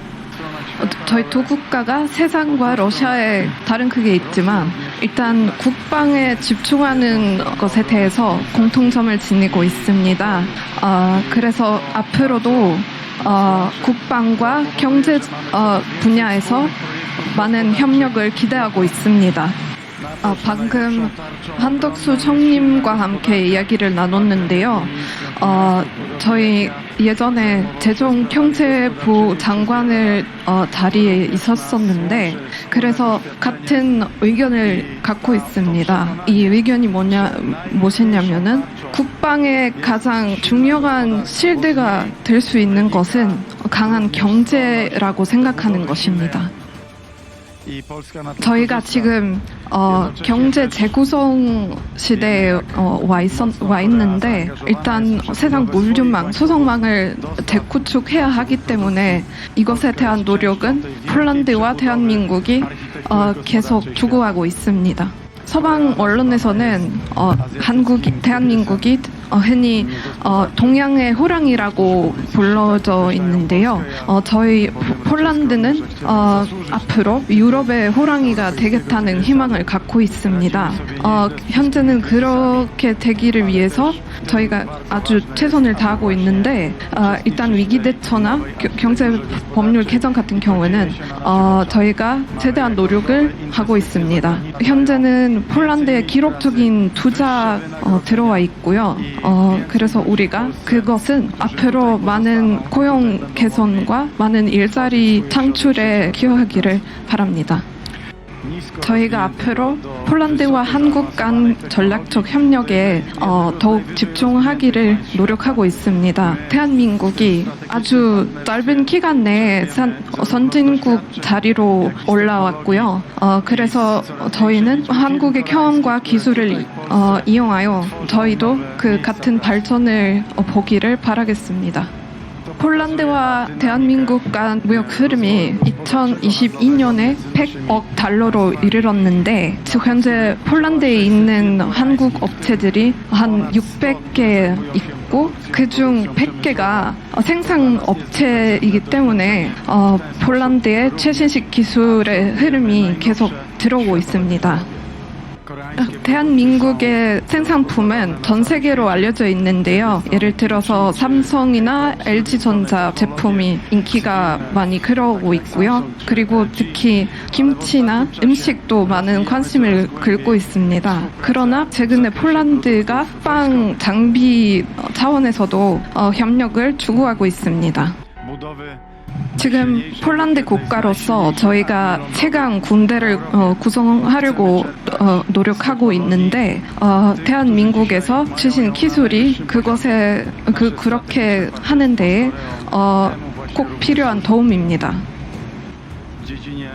저희 두 국가가 세상과 러시아에 다른 크게 있지만 일단 국방에 집중하는 것에 대해서 공통점을 지니고 있습니다. 그래서 앞으로도 국방과 경제 분야에서 많은 협력을 기대하고 있습니다. 방금 한덕수 총님과 함께 이야기를 나눴는데요. 저희 예전에 재정경제부 장관을 자리에 있었었는데 그래서 같은 의견을 갖고 있습니다. 이 의견이 무엇이냐면은 국방의 가장 중요한 실드가 될 수 있는 것은 강한 경제라고 생각하는 것입니다. 저희가 지금 경제 재구성 시대에 와 있는데 일단 세상 물류망, 수송망을 재구축해야 하기 때문에 이것에 대한 노력은 폴란드와 대한민국이 계속 추구하고 있습니다. 서방 언론에서는 대한민국이 흔히 동양의 호랑이라고 불러져 있는데요. 저희 폴란드는 앞으로 유럽의 호랑이가 되겠다는 희망을 갖고 있습니다. 현재는 그렇게 되기를 위해서 저희가 아주 최선을 다하고 있는데 일단 위기 대처나 경제 법률 개정 같은 경우에는 저희가 최대한 노력을 하고 있습니다. 현재는 폴란드에 기록적인 투자 들어와 있고요. 그래서 우리가 그것은 앞으로 많은 고용 개선과 많은 일자리 창출에 기여하기를 바랍니다. 저희가 앞으로 폴란드와 한국 간 전략적 협력에 더욱 집중하기를 노력하고 있습니다. 대한민국이 아주 짧은 기간 내에 선진국 자리로 올라왔고요. 그래서 저희는 한국의 경험과 기술을 이용하여 저희도 그 같은 발전을 보기를 바라겠습니다. 폴란드와 대한민국 간 무역 흐름이 2022년에 100억 달러로 이르렀는데 현재 폴란드에 있는 한국 업체들이 한 600개 있고 그중 100개가 생산 업체이기 때문에 폴란드의 최신식 기술의 흐름이 계속 들어오고 있습니다. 대한민국의 생산품은 전 세계로 알려져 있는데요. 예를 들어서 삼성이나 LG전자 제품이 인기가 많이 끌어오고 있고요. 그리고 특히 김치나 음식도 많은 관심을 끌고 있습니다. 그러나 최근에 폴란드가 국방 장비 차원에서도 협력을 추구하고 있습니다. 지금 폴란드 국가로서 저희가 최강 군대를 구성하려고 노력하고 있는데 대한민국에서 최신 기술이 그렇게 하는 데에 꼭 필요한 도움입니다.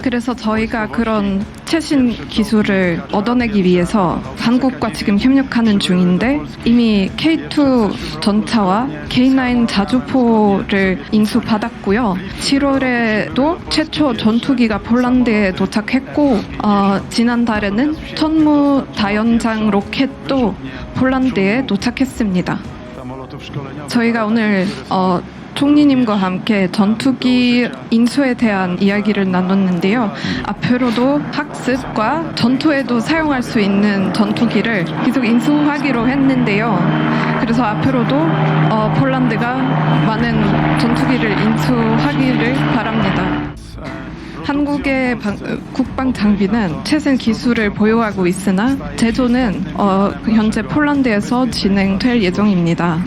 그래서 저희가 그런 최신 기술을 얻어내기 위해서 한국과 지금 협력하는 중인데 이미 K2 전차와 K9 자주포를 인수받았고요. 7월에도 최초 전투기가 폴란드에 도착했고 지난달에는 천무 다연장 로켓도 폴란드에 도착했습니다. 저희가 오늘 총리님과 함께 전투기 인수에 대한 이야기를 나눴는데요. 앞으로도 학습과 전투에도 사용할 수 있는 전투기를 계속 인수하기로 했는데요. 그래서 앞으로도 폴란드가 많은 전투기를 인수하기를 바랍니다. 한국의 국방 장비는 최신 기술을 보유하고 있으나 제조는 현재 폴란드에서 진행될 예정입니다.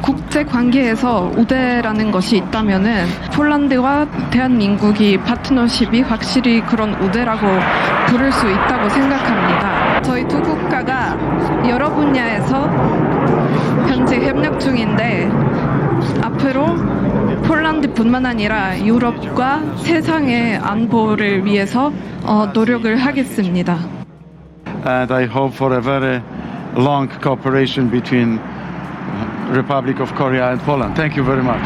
국제 관계에서 우대라는 것이 있다면은 폴란드와 대한민국이 파트너십이 확실히 그런 우대라고 부를 수 있다고 생각합니다. 저희 두 국가가 여러 분야에서 현재 협력 중인데 앞으로 폴란드뿐만 아니라 유럽과 세상의 안보를 위해서 노력을 하겠습니다. And I hope for a very long cooperation between Republic of Korea and Poland. Thank you very much.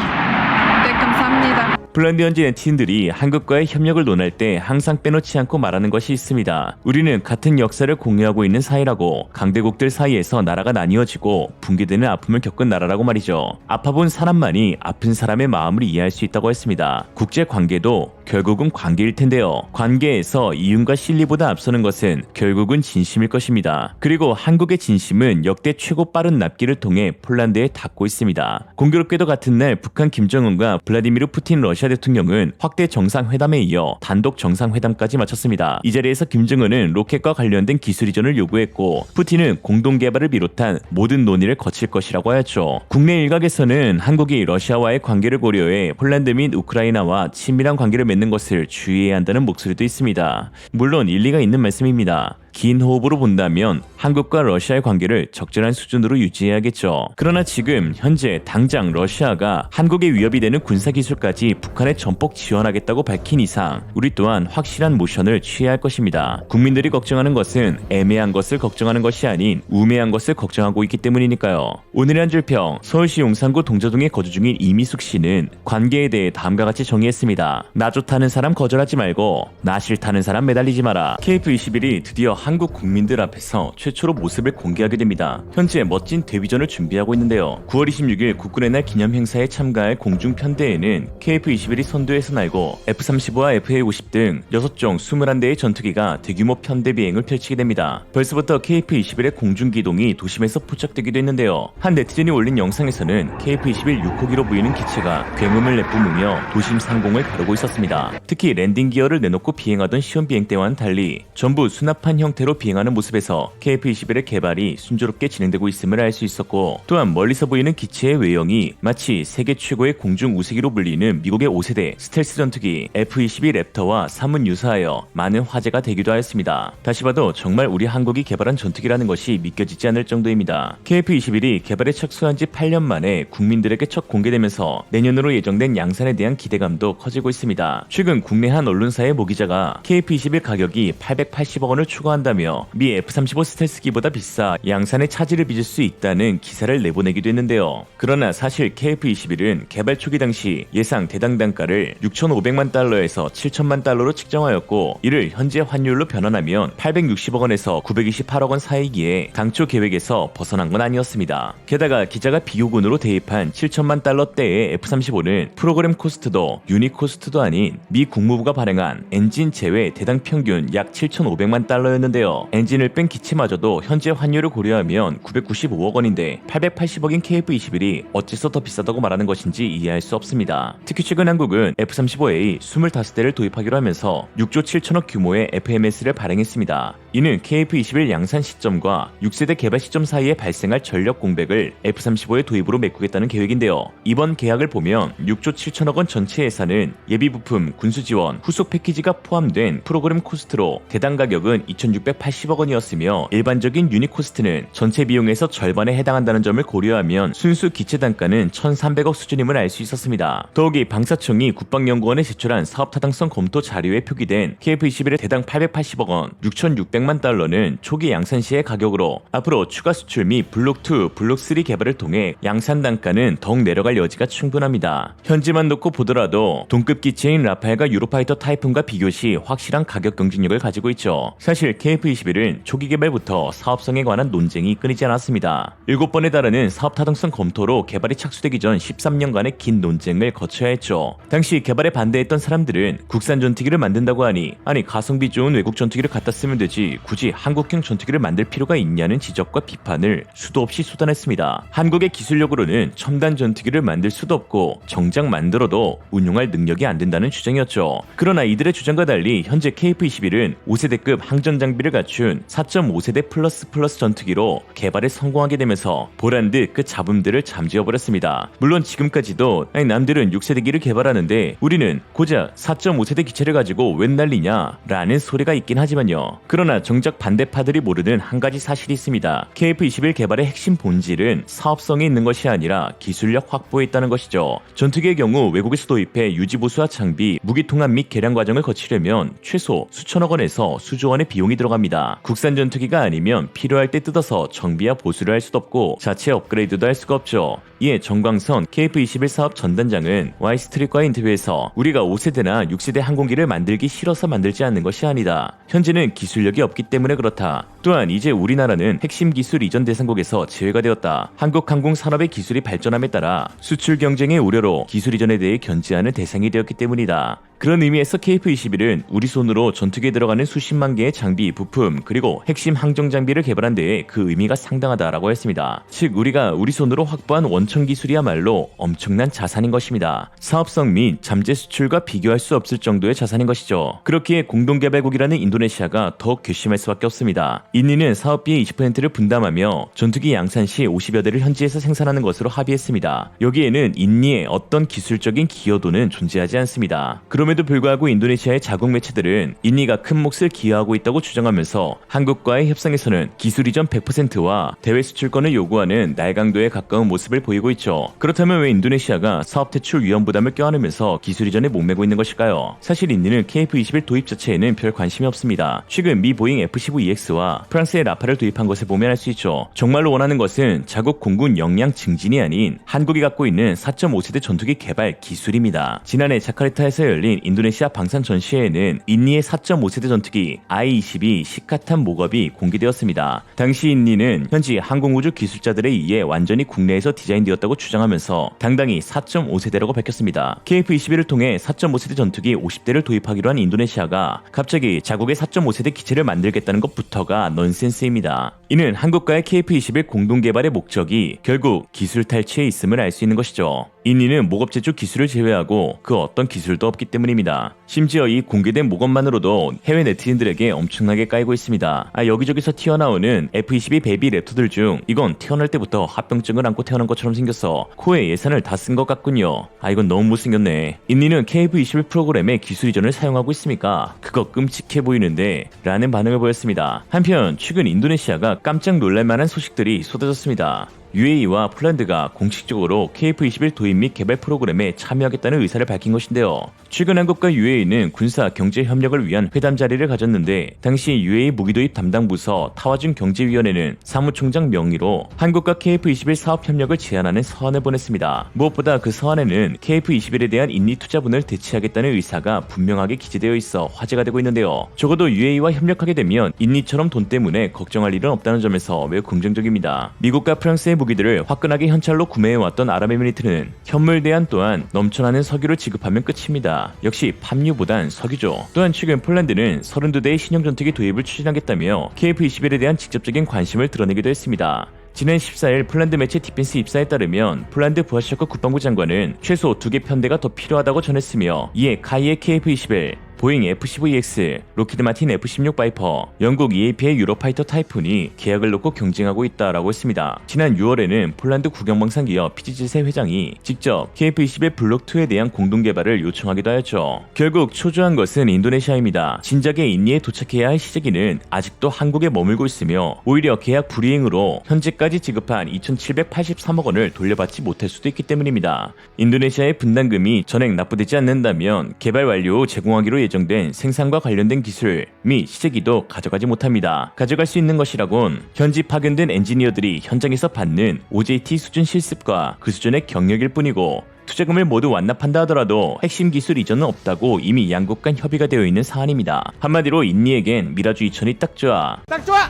네, 감사합니다. 폴란드 현지 네티즌들이 한국과의 협력을 논할 때 항상 빼놓지 않고 말하는 것이 있습니다. 우리는 같은 역사를 공유하고 있는 사이라고, 강대국들 사이에서 나라가 나뉘어지고 붕괴되는 아픔을 겪은 나라라고 말이죠. 아파본 사람만이 아픈 사람의 마음을 이해할 수 있다고 했습니다. 국제 관계도 결국은 관계일 텐데요. 관계에서 이윤과 실리보다 앞서는 것은 결국은 진심일 것입니다. 그리고 한국의 진심은 역대 최고 빠른 납기를 통해 폴란드에 닿고 있습니다. 공교롭게도 같은 날 북한 김정은과 블라디미르 푸틴 러시아 대통령은 확대 정상회담에 이어 단독 정상회담까지 마쳤습니다. 이 자리에서 김정은은 로켓과 관련된 기술 이전을 요구했고, 푸틴은 공동 개발을 비롯한 모든 논의를 거칠 것이라고 하였죠. 국내 일각에서는 한국이 러시아와의 관계를 고려해 폴란드 및 우크라이나와 친밀한 관계를 맺는 것을 주의해야 한다는 목소리도 있습니다. 물론 일리가 있는 말씀입니다. 긴 호흡으로 본다면 한국과 러시아의 관계를 적절한 수준으로 유지해야겠죠. 그러나 지금 현재 당장 러시아가 한국에 위협이 되는 군사기술까지 북한에 전폭 지원하겠다고 밝힌 이상 우리 또한 확실한 모션을 취해야 할 것입니다. 국민들이 걱정하는 것은 애매한 것을 걱정하는 것이 아닌 우매한 것을 걱정하고 있기 때문이니까요. 오늘의 한 줄평, 서울시 용산구 동저동에 거주 중인 이미숙 씨는 관계에 대해 다음과 같이 정의했습니다. 나 좋다는 사람 거절하지 말고 나 싫다는 사람 매달리지 마라. KF21이 드디어 한국 국민들 앞에서 최초로 모습을 공개하게 됩니다. 현재 멋진 데뷔전을 준비하고 있는데요. 9월 26일 국군의 날 기념 행사에 참가할 공중 편대에는 KF21이 선두에서 날고 F-35와 FA-50 등 6종 21대의 전투기가 대규모 편대 비행을 펼치게 됩니다. 벌써부터 KF21의 공중 기동이 도심에서 포착되기도 했는데요. 한 네티즌이 올린 영상에서는 KF21 6호기로 보이는 기체가 굉음을 내뿜으며 도심 상공을 가르고 있었습니다. 특히 랜딩 기어를 내놓고 비행하던 시험 비행 때와는 달리 전부 수납한 형태로 비행하는 모습에서 KF-21의 개발이 순조롭게 진행되고 있음을 알 수 있었고, 또한 멀리서 보이는 기체의 외형이 마치 세계 최고의 공중 우세기로 불리는 미국의 5세대 스텔스 전투기 F-22 랩터와 사뭇 유사하여 많은 화제가 되기도 하였습니다. 다시 봐도 정말 우리 한국이 개발한 전투기라는 것이 믿겨지지 않을 정도입니다. KF-21이 개발에 착수한 지 8년 만에 국민들에게 첫 공개되면서 내년으로 예정된 양산에 대한 기대감도 커지고 있습니다. 최근 국내 한 언론사의 모기자가 KF-21 가격이 880억 원을 추가한다며 미 F-35 스텔스기보다 비싸 양산의 차질을 빚을 수 있다는 기사를 내보내기도 했는데요. 그러나 사실 KF-21은 개발 초기 당시 예상 대당 단가를 6,500만 달러에서 7천만 달러로 측정하였고, 이를 현재 환율로 변환하면 860억 원에서 928억 원 사이기에 당초 계획에서 벗어난 건 아니었습니다. 게다가 기자가 비교군으로 대입한 7천만 달러대의 F-35는 프로그램 코스트도 유닛 코스트도 아닌 미 국무부가 발행한 엔진 제외 대당 평균 약 7,500만 달러였는데요. 엔진을 뺀 기체마저도 현재 환율을 고려하면 995억 원인데 880억인 KF-21이 어째서 더 비싸다고 말하는 것인지 이해할 수 없습니다. 특히 최근 한국은 F-35A 25대를 도입하기로 하면서 6조 7천억 규모의 FMS를 발행했습니다. 이는 KF-21 양산 시점과 6세대 개발 시점 사이에 발생할 전력 공백을 F-35의 도입으로 메꾸겠다는 계획인데요. 이번 계약을 보면 6조 7천억 원 전체 예산은 예비 부품, 군수 지원, 후속 패키지가 포함된 프로그램 코스트로 대당 가격은 2,680억 원이었으며 일반적인 유닛 코스트는 전체 비용에서 절반에 해당한다는 점을 고려하면 순수 기체 단가는 1,300억 수준임을 알 수 있었습니다. 더욱이 방사청이 국방연구원에 제출한 사업 타당성 검토 자료에 표기된 KF-21의 대당 880억 원, 6,600만 달러는 초기 양산 시의 가격으로 앞으로 추가 수출 및 블록2, 블록3 개발을 통해 양산 단가는 더욱 내려갈 여지가 충분합니다. 현지만 놓고 보더라도 동급 기체인 라팔과 유로파이터 타이푼과 비교시 확실한 가격 경쟁력을 가지고 있죠. 사실 KF-21은 초기 개발부터 사업성에 관한 논쟁이 끊이지 않았습니다. 7번에 달하는 사업 타당성 검토로 개발이 착수되기 전 13년간의 긴 논쟁을 거쳐야 했죠. 당시 개발에 반대했던 사람들은 국산 전투기를 만든다고 하니 아니 가성비 좋은 외국 전투기를 갖다 쓰면 되지 굳이 한국형 전투기를 만들 필요가 있냐는 지적과 비판을 수도 없이 쏟아냈습니다. 한국의 기술력으로는 첨단 전투기를 만들 수도 없고 정작 만들어도 운용할 능력이 안 된다는 주장이었죠. 그러나 이들의 주장과 달리 현재 KF-21은 5세대급 항전 장비를 갖춘 4.5세대 플러스 전투기로 개발에 성공하게 되면서 보란듯 그 잡음들을 잠재워버렸습니다. 물론 지금까지도 남들은 6세대기를 개발하는데 우리는 고작 4.5세대 기체를 가지고 웬 난리냐 라는 소리가 있긴 하지만요. 그러나 정작 반대파들이 모르는 한 가지 사실이 있습니다. KF-21 개발의 핵심 본질은 사업성에 있는 것이 아니라 기술력 확보에 있다는 것이죠. 전투기의 경우 외국에서 도입해 유지보수와 장비, 무기 통합 및 개량 과정을 거치려면 최소 수천억 원에서 수조 원의 비용이 들어갑니다. 국산 전투기가 아니면 필요할 때 뜯어서 정비와 보수를 할 수도 없고 자체 업그레이드도 할 수가 없죠. 이에 정광선 KF-21 사업 전단장은 와이스트릿과의 인터뷰에서 우리가 5세대나 6세대 항공기를 만들기 싫어서 만들지 않는 것이 아니다. 현재는 기술력이 없기 때문에 그렇다. 또한 이제 우리나라는 핵심 기술 이전 대상국에서 제외가 되었다. 한국 항공 산업의 기술이 발전함에 따라 수출 경쟁의 우려로 기술 이전에 대해 견제하는 대상이 되었기 때문이다. 그런 의미에서 KF-21은 우리 손으로 전투기에 들어가는 수십만 개의 장비, 부품, 그리고 핵심 항정 장비를 개발한 데에 그 의미가 상당하다라고 했습니다. 즉 우리가 우리 손으로 확보한 원천 기술이야말로 엄청난 자산인 것입니다. 사업성 및 잠재 수출과 비교할 수 없을 정도의 자산인 것이죠. 그렇기에 공동개발국이라는 인도네시아가 더욱 괘씸할 수밖에 없습니다. 인니는 사업비의 20%를 분담하며 전투기 양산 시 50여 대를 현지에서 생산하는 것으로 합의했습니다. 여기에는 인니의 어떤 기술적인 기여도는 존재하지 않습니다. 그럼에도 불구하고 인도네시아의 자국 매체들은 인니가 큰 몫을 기여하고 있다고 주장하면서 한국과의 협상에서는 기술 이전 100%와 대외 수출권을 요구하는 날강도에 가까운 모습을 보이고 있죠. 그렇다면 왜 인도네시아가 사업 퇴출 위험 부담을 껴안으면서 기술 이전에 목매고 있는 것일까요? 사실 인니는 KF-21 도입 자체에는 별 관심이 없습니다. 최근 미 보잉 F-15EX와 프랑스의 라파를 도입한 것을 보면 알 수 있죠. 정말로 원하는 것은 자국 공군 역량 증진이 아닌 한국이 갖고 있는 4.5세대 전투기 개발 기술입니다. 지난해 자카르타에서 열린 인도네시아 방산 전시회에는 인니의 4.5세대 전투기 I-22 시카탄 모겁이 공개되었습니다. 당시 인니는 현지 항공우주 기술자들에 의해 완전히 국내에서 디자인되었다고 주장하면서 당당히 4.5세대라고 밝혔습니다. KF-21을 통해 4.5세대 전투기 50대를 도입하기로 한 인도네시아가 갑자기 자국의 4.5세대 기체를 만들겠다는 것부터가 넌센스입니다. 이는 한국과의 KF-21 공동개발의 목적이 결국 기술 탈취에 있음을 알 수 있는 것이죠. 인니는 모겁 제조 기술을 제외하고 그 어떤 기술도 없기 때문입니다. 심지어 이 공개된 모겁만으로도 해외 네티즌들에게 엄청나게 까이고 있습니다. 여기저기서 튀어나오는 F-22 베이비 랩터들 중 이건 태어날 때부터 합병증을 안고 태어난 것처럼 생겼어. 코에 예산을 다 쓴 것 같군요. 이건 너무 못생겼네. 인니는 KF-21 프로그램의 기술 이전을 사용하고 있습니까? 그거 끔찍해 보이는데 라는 반응을 보였습니다. 한편 최근 인도네시아가 깜짝 놀랄만한 소식들이 쏟아졌습니다. UAE와 폴란드가 공식적으로 KF-21 도입 및 개발 프로그램에 참여하겠다는 의사를 밝힌 것인데요. 최근 한국과 UAE는 군사 경제 협력을 위한 회담 자리를 가졌는데 당시 UAE 무기도입 담당 부서 타와준 경제위원회는 사무총장 명의로 한국과 KF-21 사업 협력을 제안하는 서한을 보냈습니다. 무엇보다 그 서한에는 KF-21에 대한 인니 투자분을 대체하겠다는 의사가 분명하게 기재되어 있어 화제가 되고 있는데요. 적어도 UAE와 협력하게 되면 인니처럼 돈 때문에 걱정할 일은 없다는 점에서 매우 긍정적입니다. 미국과 프랑스의 무기들을 화끈하게 현찰로 구매해왔던 아랍에미리트는 현물 대안 또한 넘쳐나는 석유를 지급하면 끝입니다. 역시 팜유보단 석유죠. 또한 최근 폴란드는 32대의 신형 전투기 도입을 추진하겠다며 KF-21에 대한 직접적인 관심을 드러내기도 했습니다. 지난 14일 폴란드 매체 디펜스 입사에 따르면 폴란드 부하샤크 국방부 장관은 최소 2개 편대가 더 필요하다고 전했으며 이에 카이의 KF-21, 보잉 F-15EX, 로키드 마틴 F-16 바이퍼, 영국 EAP의 유로파이터 타이푼이 계약을 놓고 경쟁하고 있다라고 했습니다. 지난 6월에는 폴란드 국영방산 기업 PGZ의 회장이 직접 KF-21 블록2에 대한 공동개발을 요청하기도 하였죠. 결국 초조한 것은 인도네시아입니다. 진작에 인니에 도착해야 할 시제기는 아직도 한국에 머물고 있으며 오히려 계약 불이행으로 현재까지 지급한 2,783억 원을 돌려받지 못할 수도 있기 때문입니다. 인도네시아의 분담금이 전액 납부되지 않는다면 개발 완료 후 제공하기로 예정된 생산과 관련된 기술 및 시제기도 가져가지 못합니다. 가져갈 수 있는 것이라곤 현지 파견된 엔지니어들이 현장에서 받는 OJT 수준 실습과 그 수준의 경력일 뿐이고 투자금을 모두 완납한다 하더라도 핵심 기술 이전은 없다고 이미 양국 간 협의가 되어 있는 사안입니다. 한마디로 인니에겐 미라주 2000이 딱 좋아.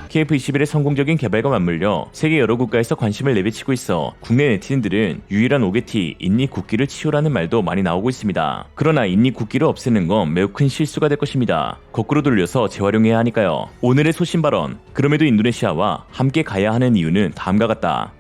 KF-21의 성공적인 개발과 맞물려 세계 여러 국가에서 관심을 내비치고 있어 국내 네티즌들은 유일한 오게티 인니 국기를 치우라는 말도 많이 나오고 있습니다. 그러나 인니 국기를 없애는 건 매우 큰 실수가 될 것입니다. 거꾸로 돌려서 재활용해야 하니까요. 오늘의 소신 발언. 그럼에도 인도네시아와 함께 가야 하는 이유는 다음과 같다.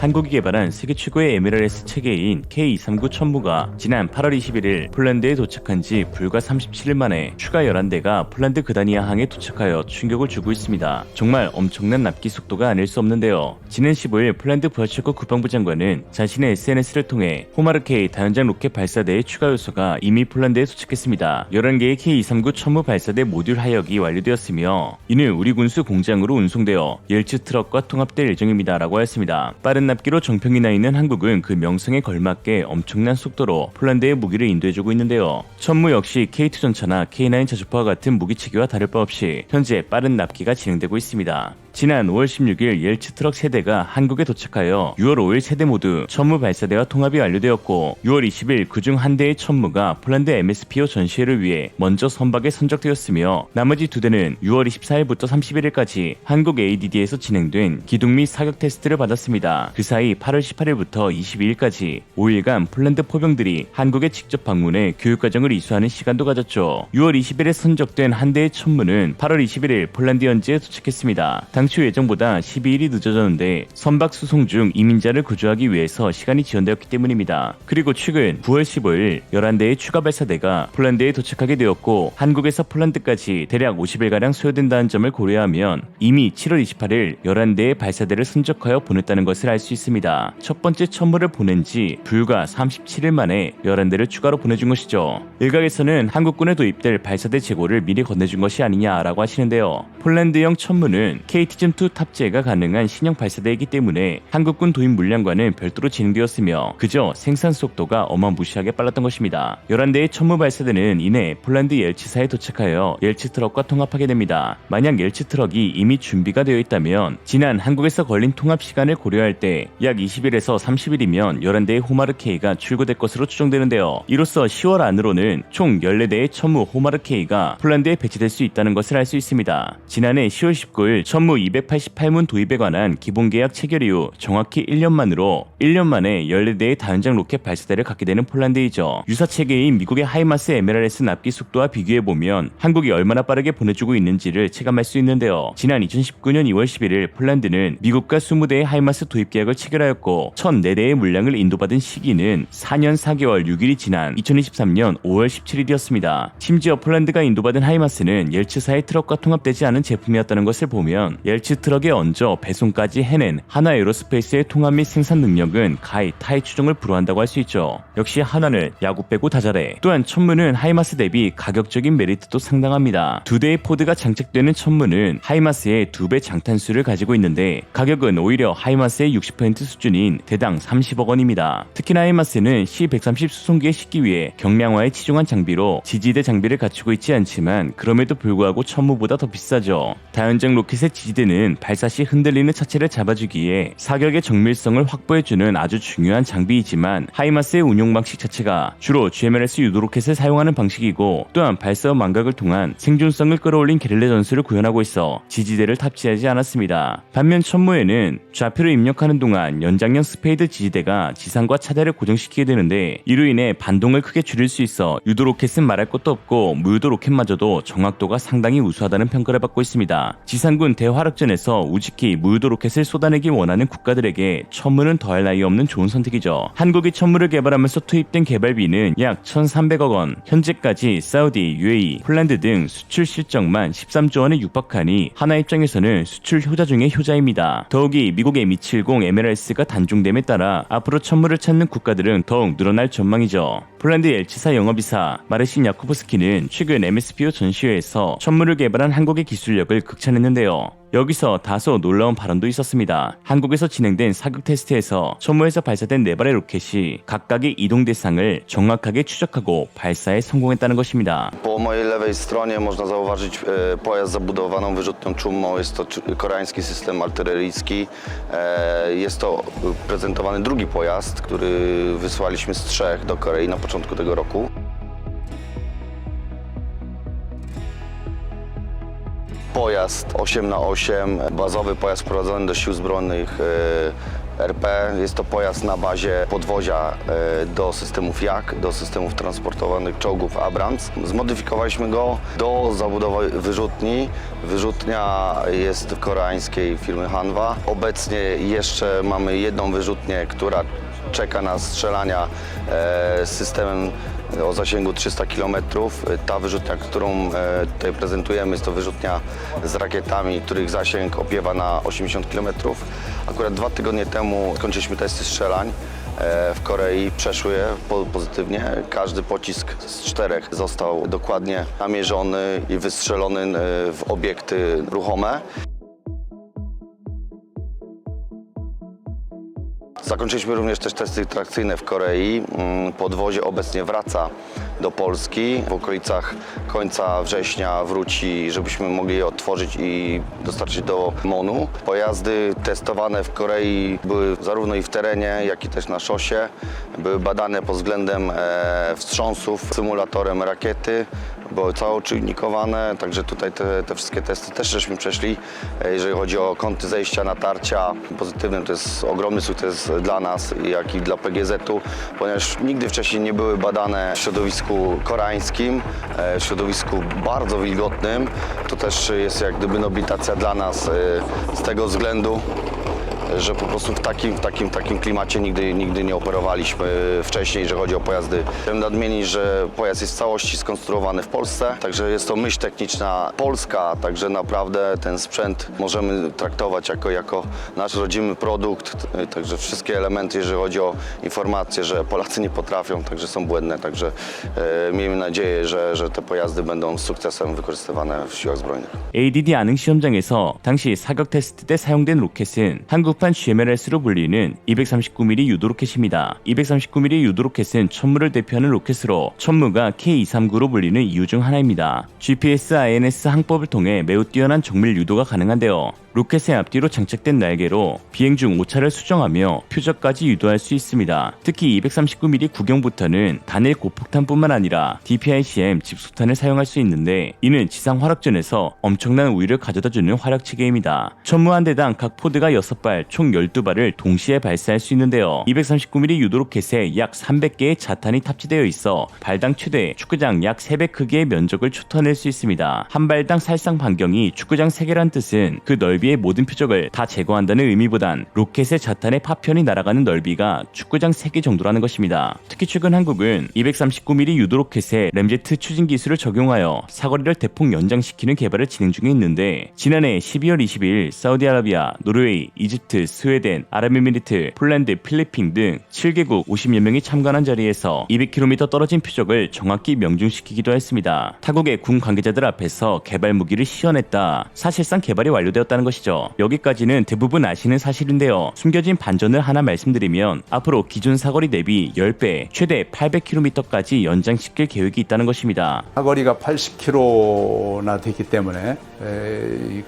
한국이 개발한 세계 최고의 MLRS 체계인 K239 천무가 지난 8월 21일 폴란드에 도착한 지 불과 37일 만에 추가 11대가 폴란드 그다니아 항에 도착하여 충격을 주고 있습니다. 정말 엄청난 납기 속도가 아닐 수 없는데요. 지난 15일 폴란드 부하체코 국방부 장관은 자신의 SNS를 통해 호마르K 다연장 로켓 발사대의 추가 요소가 이미 폴란드에 도착했습니다. 11개의 K239 천무 발사대 모듈 하역이 완료되었으며 이는 우리 군수 공장으로 운송되어 옐츠 트럭과 통합될 예정입니다. 라고 했습니다. 빠른 납기로 정평이 나 있는 한국은 그 명성에 걸맞게 엄청난 속도로 폴란드에 무기를 인도해주고 있는데요. 천무 역시 K2 전차나 K9 자주포와 같은 무기 체계와 다를 바 없이 현재 빠른 납기가 진행되고 있습니다. 지난 5월 16일 옐츠 트럭 세대가 한국에 도착하여 6월 5일 세대 모두 천무 발사대와 통합이 완료되었고 6월 20일 그중 한 대의 천무가 폴란드 MSPO 전시회를 위해 먼저 선박에 선적되었으며 나머지 두 대는 6월 24일부터 31일까지 한국 ADD에서 진행된 기동 및 사격 테스트를 받았습니다. 그 사이 8월 18일부터 22일까지 5일간 폴란드 포병들이 한국에 직접 방문해 교육과정을 이수하는 시간도 가졌죠. 6월 20일에 선적된 한 대의 천무는 8월 21일 폴란드 현지에 도착했습니다. 당초 예정보다 12일이 늦어졌는데 선박 수송 중 이민자를 구조하기 위해서 시간이 지연되었기 때문입니다. 그리고 최근 9월 15일 11대의 추가 발사대가 폴란드에 도착하게 되었고 한국에서 폴란드까지 대략 50일가량 소요된다는 점을 고려하면 이미 7월 28일 11대의 발사대를 선적하여 보냈다는 것을 알 수 있습니다. 첫 번째 천무를 보낸 지 불과 37일 만에 11대를 추가로 보내준 것이죠. 일각에서는 한국군에 도입될 발사대 재고를 미리 건네준 것이 아니냐라고 하시는데요. 폴란드형 천무는 KT즘2 탑재가 가능한 신형 발사대이기 때문에 한국군 도입 물량과는 별도로 진행되었으며 그저 생산 속도가 어마무시하게 빨랐던 것입니다. 11대의 천무 발사대는 이내 폴란드 옐츠사에 도착하여 옐츠 트럭과 통합하게 됩니다. 만약 옐츠 트럭이 이미 준비가 되어 있다면 지난 한국에서 걸린 통합 시간을 고려할 때 약 20일에서 30일이면 11대의 호마르K가 출고될 것으로 추정되는데요. 이로써 10월 안으로는 총 14대의 천무 호마르K가 폴란드에 배치될 수 있다는 것을 알 수 있습니다. 지난해 10월 19일 천무 288문 도입에 관한 기본계약 체결 이후 정확히 1년 만에 14대의 다연장 로켓 발사대를 갖게 되는 폴란드이죠. 유사 체계인 미국의 하이마스 MLRS 납기 속도와 비교해보면 한국이 얼마나 빠르게 보내주고 있는지를 체감할 수 있는데요. 지난 2019년 2월 11일 폴란드는 미국과 20대의 하이마스 도입 계약을 체결하였고 1004대의 물량을 인도받은 시기는 4년 4개월 6일이 지난 2023년 5월 17일이었습니다. 심지어 폴란드가 인도받은 하이마스는 옐츠사의 트럭과 통합되지 않은 제품이었다는 것을 보면 옐츠 트럭에 얹어 배송까지 해낸 하나 에어로스페이스의 통합 및 생산 능력은 가히 타의 추종을 불허한다고 할 수 있죠. 역시 하나는 야구 빼고 다 잘해. 또한 천무는 하이마스 대비 가격적인 메리트도 상당합니다. 2대의 포드가 장착되는 천무는 하이마스의 2배 장탄수를 가지고 있는데 가격은 오히려 하이마스의 60% 수준인 대당 30억 원입니다. 특히나 하이마스는 C-130 수송기에 싣기 위해 경량화에 치중한 장비로 지지대 장비를 갖추고 있지 않지만 그럼에도 불구하고 천무보다 더 비싸죠. 다연장 로켓의 지지대는 발사 시 흔들리는 차체를 잡아주기에 사격의 정밀성을 확보해주는 아주 중요한 장비이지만 하이마스의 운용 방식 자체가 주로 GMLS 유도 로켓을 사용하는 방식이고 또한 발사 망각을 통한 생존성을 끌어올린 게릴라 전술을 구현하고 있어 지지대를 탑재하지 않았습니다. 반면 천무에는 좌표를 입력하는 동안 연장형 스페이드 지지대가 지상과 차대를 고정시키게 되는데 이로 인해 반동을 크게 줄일 수 있어 유도 로켓은 말할 것도 없고 무유도 로켓마저도 정확도가 상당히 우수하다는 평가를 받고 있습니다. 지상군 대화력전에서 우직히 무유도 로켓을 쏟아내기 원하는 국가들에게 천무는 더할 나위 없는 좋은 선택이죠. 한국이 천무를 개발하면서 투입된 개발비는 약 1,300억 원, 현재까지 사우디, UAE, 폴란드 등 수출 실적만 13조 원에 육박하니 하나 입장에서는 수출 효자 중의 효자입니다. 더욱이 미국의 Mi-70 MLRS가 단종됨에 따라 앞으로 천무를 찾는 국가들은 더욱 늘어날 전망이죠. 폴란드 엘치사 영업이사 마르신 야쿠브스키는 최근 MSPO 전시회에서 천물을 개발한 한국의 기술력을 극찬했는데요. 여기서 다소 놀라운 발언도 있었습니다. 한국에서 진행된 사격 테스트에서 천무에서 발사된 4발의 로켓이 각각의 이동 대상을 정확하게 추적하고 발사에 성공했다는 것입니다. Po mojej lewej stronie można zauważyć pojazd z zabudowaną wyrzutnią czumą. Jest to koreański system artyleryjski. Jest to prezentowany drugi pojazd, który wysłaliśmy z Czech do Korei na początku tego roku. Pojazd 8x8, bazowy pojazd wprowadzony do sił zbrojnych RP. Jest to pojazd na bazie podwozia do systemów Jak, do systemów transportowanych czołgów Abrams. Zmodyfikowaliśmy go do zabudowy wyrzutni. Wyrzutnia jest koreańskiej firmy Hanwha. Obecnie jeszcze mamy jedną wyrzutnię, która czeka na strzelania systemem o zasięgu 300 km. Ta wyrzutnia, którą tutaj prezentujemy, jest to wyrzutnia z rakietami, których zasięg opiewa na 80 km. Akurat 2 tygodnie temu skończyliśmy testy strzelań w Korei, przeszły je pozytywnie. Każdy pocisk z 4 został dokładnie namierzony i wystrzelony w obiekty ruchome. Zakończyliśmy również też testy trakcyjne w Korei. Podwozie obecnie wraca do Polski. W okolicach końca września wróci, żebyśmy mogli je otworzyć i dostarczyć do MON-u. Pojazdy testowane w Korei były zarówno i w terenie, jak i też na szosie. Były badane pod względem wstrząsów symulatorem rakiety. Były całoczynnikowane, także tutaj te wszystkie testy też żeśmy przeszli. Jeżeli chodzi o kąty zejścia, natarcia, pozytywnym to jest ogromny sukces dla nas, jak i dla PGZ-u, ponieważ nigdy wcześniej nie były badane w środowisku koreańskim, w środowisku bardzo wilgotnym. To też jest jak gdyby nobilitacja dla nas z tego względu, że po prostu w takim klimacie nigdy nie operowaliśmy wcześniej, jeżeli chodzi o pojazdy. Chciałem nadmienić, że pojazd jest w całości skonstruowany w Polsce, także jest to myśl techniczna polska, także naprawdę ten sprzęt możemy traktować jako nasz rodzimy produkt, także wszystkie elementy, jeżeli chodzi o informacje, że Polacy nie potrafią, także są błędne, także miejmy nadzieję, że te pojazdy będą z sukcesem wykorzystywane w siłach zbrojnych. ADD 안흥 시험장에서 당시 사격 테스트 때 사용된 로켓은 한국판 GMLS로 불리는 239mm 유도 로켓입니다. 239mm 유도 로켓은 천무를 대표하는 로켓으로 천무가 K239로 불리는 이유 중 하나입니다. GPS INS 항법을 통해 매우 뛰어난 정밀 유도가 가능한데요. 로켓의 앞뒤로 장착된 날개로 비행 중 오차를 수정하며 표적까지 유도할 수 있습니다. 특히 239mm 구경부터는 단일 고폭탄뿐만 아니라 DPICM 집속탄을 사용할 수 있는데 이는 지상 화력전에서 엄청난 우위를 가져다주는 화력 체계입니다. 천무 한 대당 각 포드가 6발, 총 12발을 동시에 발사할 수 있는데요. 239mm 유도 로켓에 약 300개의 자탄이 탑재되어 있어 발당 최대 축구장 약 3배 크기의 면적을 쫓아낼 수 있습니다. 한 발당 살상 반경이 축구장 3개란 뜻은 그 넓이의 모든 표적을 다 제거한다는 의미보단 로켓의 자탄의 파편이 날아가는 넓이가 축구장 3개 정도라는 것입니다. 특히 최근 한국은 239mm 유도 로켓에 램제트 추진 기술을 적용하여 사거리를 대폭 연장시키는 개발을 진행 중에 있는데 지난해 12월 20일 사우디아라비아, 노르웨이, 이집트, 스웨덴, 아랍에미리트, 폴란드, 필리핀 등 7개국 50여 명이 참관한 자리에서 200km 떨어진 표적을 정확히 명중시키기도 했습니다. 타국의 군 관계자들 앞에서 개발 무기를 시연했다. 사실상 개발이 완료되었다는 것이죠. 여기까지는 대부분 아시는 사실인데요. 숨겨진 반전을 하나 말씀드리면 앞으로 기존 사거리 대비 10배, 최대 800km까지 연장시킬 계획이 있다는 것입니다. 사거리가 80km나 되기 때문에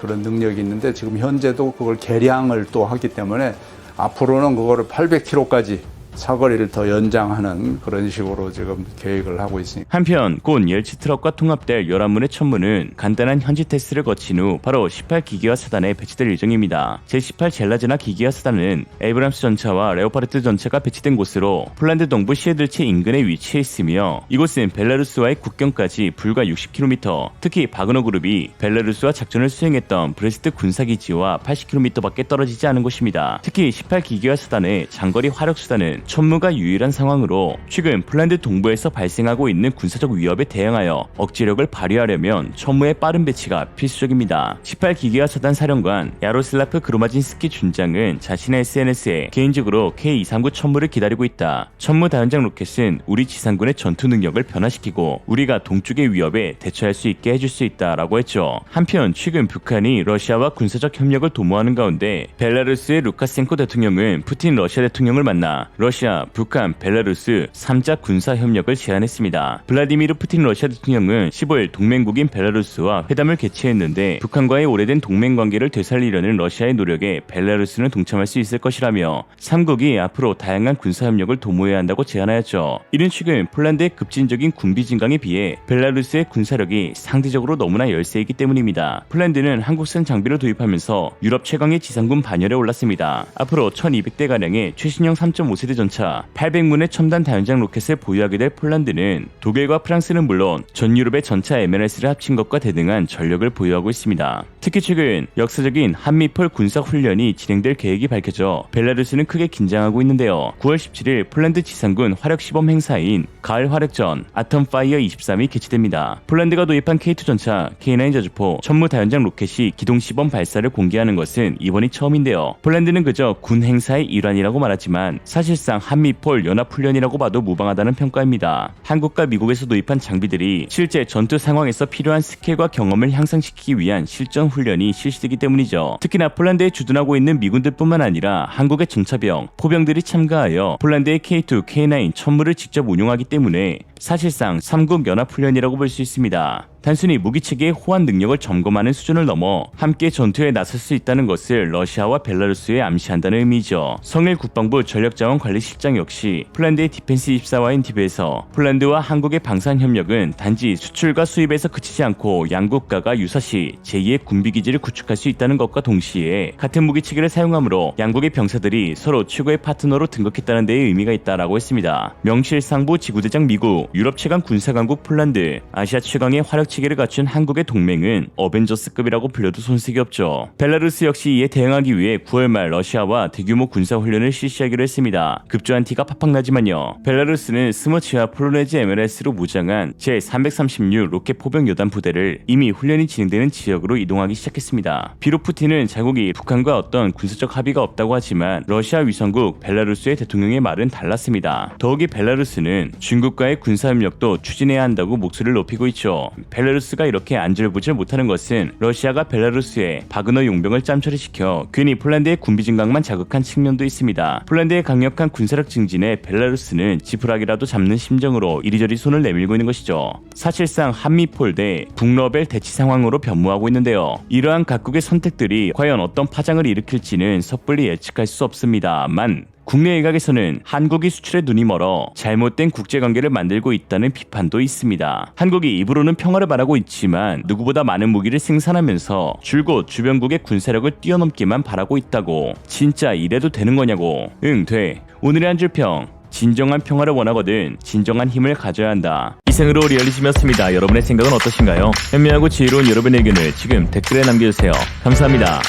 그런 능력이 있는데 지금 현재도 그걸 개량을 또 하기 때문에 앞으로는 그거를 800km까지 사거리를 더 연장하는 그런 식으로 지금 계획을 하고 있습니다. 한편 곧 열치 트럭과 통합될 11문의 천무는 간단한 현지 테스트를 거친 후 바로 18기계화 사단에 배치될 예정입니다. 제18 젤라즈나 기계화 사단은 에이브람스 전차와 레오파르트 전차가 배치된 곳으로 폴란드 동부 시에들치 인근에 위치해 있으며 이곳은 벨라루스와의 국경까지 불과 60km, 특히 바그너 그룹이 벨라루스와 작전을 수행했던 브레스트 군사기지와 80km밖에 떨어지지 않은 곳입니다. 특히 18기계화 사단의 장거리 화력 수단은 천무가 유일한 상황으로 최근 폴란드 동부에서 발생하고 있는 군사적 위협에 대응하여 억제력을 발휘하려면 천무의 빠른 배치가 필수적입니다. 18기계화 처단 사령관 야로슬라프 그로마진스키 준장은 자신의 SNS에 개인적으로 K239 천무를 기다리고 있다. 천무 다연장 로켓은 우리 지상군의 전투 능력을 변화시키고 우리가 동쪽의 위협에 대처할 수 있게 해줄 수 있다라고 했죠. 한편 최근 북한이 러시아와 군사적 협력을 도모하는 가운데 벨라루스의 루카센코 대통령은 푸틴 러시아 대통령을 만나 러시아, 북한, 벨라루스 3자 군사 협력을 제안했습니다. 블라디미르 푸틴 러시아 대통령은 15일 동맹국인 벨라루스와 회담을 개최했는데 북한과의 오래된 동맹 관계를 되살리려는 러시아의 노력에 벨라루스는 동참할 수 있을 것이라며 3국이 앞으로 다양한 군사 협력을 도모해야 한다고 제안하였죠. 이는 최근 폴란드의 급진적인 군비 증강에 비해 벨라루스의 군사력이 상대적으로 너무나 열세이기 때문입니다. 폴란드는 한국산 장비를 도입하면서 유럽 최강의 지상군 반열에 올랐습니다. 앞으로 1200대가량의 최신형 3.5세대 전차, 800문의 첨단 다연장 로켓을 보유하게 될 폴란드는 독일과 프랑스는 물론 전 유럽의 전차 MLS를 합친 것과 대등한 전력을 보유하고 있습니다. 특히 최근 역사적인 한미폴 군사훈련이 진행될 계획이 밝혀져 벨라루스는 크게 긴장하고 있는데요. 9월 17일 폴란드 지상군 화력 시범 행사인 가을 화력전 아톰파이어 23이 개최됩니다. 폴란드가 도입한 K2 전차, K9 저주포, 천무 다연장 로켓이 기동 시범 발사를 공개하는 것은 이번이 처음인데요. 폴란드는 그저 군 행사의 일환이라고 말하지만 사실상 한미폴 연합훈련이라고 봐도 무방하다는 평가입니다. 한국과 미국에서 도입한 장비들이 실제 전투 상황에서 필요한 스킬과 경험을 향상시키기 위한 실전 훈련이 실시되기 때문이죠. 특히나 폴란드에 주둔하고 있는 미군들뿐만 아니라 한국의 정차병, 포병들이 참가하여 폴란드의 K2, K9 천무를 직접 운용하기 때문에 사실상 3국 연합훈련이라고 볼 수 있습니다. 단순히 무기체계의 호환 능력을 점검하는 수준을 넘어 함께 전투에 나설 수 있다는 것을 러시아와 벨라루스에 암시한다는 의미죠. 성일 국방부 전력자원관리실장 역시 폴란드의 디펜스 24와 인티브에서 폴란드와 한국의 방산협력은 단지 수출과 수입에서 그치지 않고 양국가가 유사시 제2의 군비기지를 구축할 수 있다는 것과 동시에 같은 무기체계를 사용하므로 양국의 병사들이 서로 최고의 파트너로 등극했다는 데에 의미가 있다라고 했습니다. 명실상부 지구대장 미국, 유럽 최강 군사강국 폴란드, 아시아 최강의 화력 체계를 갖춘 한국의 동맹은 어벤져스급이라고 불려도 손색이 없죠. 벨라루스 역시 이에 대응하기 위해 9월 말 러시아와 대규모 군사훈련을 실시하기로 했습니다. 급조한 티가 팍팍 나지만요. 벨라루스는 스모치와 폴로네즈 MLS로 무장한 제336 로켓 포병 여단 부대를 이미 훈련이 진행되는 지역으로 이동하기 시작했습니다. 비록 푸틴은 자국이 북한과 어떤 군사적 합의가 없다고 하지만 러시아 위성국 벨라루스의 대통령의 말은 달랐습니다. 더욱이 벨라루스는 중국과의 군사협력도 추진해야 한다고 목소리를 높이고 있죠. 벨라루스가 이렇게 안절부절 못하는 것은 러시아가 벨라루스에 바그너 용병을 짬처리시켜 괜히 폴란드의 군비 증강만 자극한 측면도 있습니다. 폴란드의 강력한 군사력 증진에 벨라루스는 지푸라기라도 잡는 심정으로 이리저리 손을 내밀고 있는 것이죠. 사실상 한미폴 대 북러벨 대치 상황으로 변모하고 있는데요. 이러한 각국의 선택들이 과연 어떤 파장을 일으킬지는 섣불리 예측할 수 없습니다만 국내 일각에서는 한국이 수출에 눈이 멀어 잘못된 국제관계를 만들고 있다는 비판도 있습니다. 한국이 입으로는 평화를 바라고 있지만 누구보다 많은 무기를 생산하면서 줄곧 주변국의 군사력을 뛰어넘기만 바라고 있다고. 진짜 이래도 되는 거냐고. 응, 돼. 오늘의 한 줄 평. 진정한 평화를 원하거든 진정한 힘을 가져야 한다. 이상으로 리얼리즘이었습니다. 여러분의 생각은 어떠신가요? 현명하고 지혜로운 여러분의 의견을 지금 댓글에 남겨주세요. 감사합니다.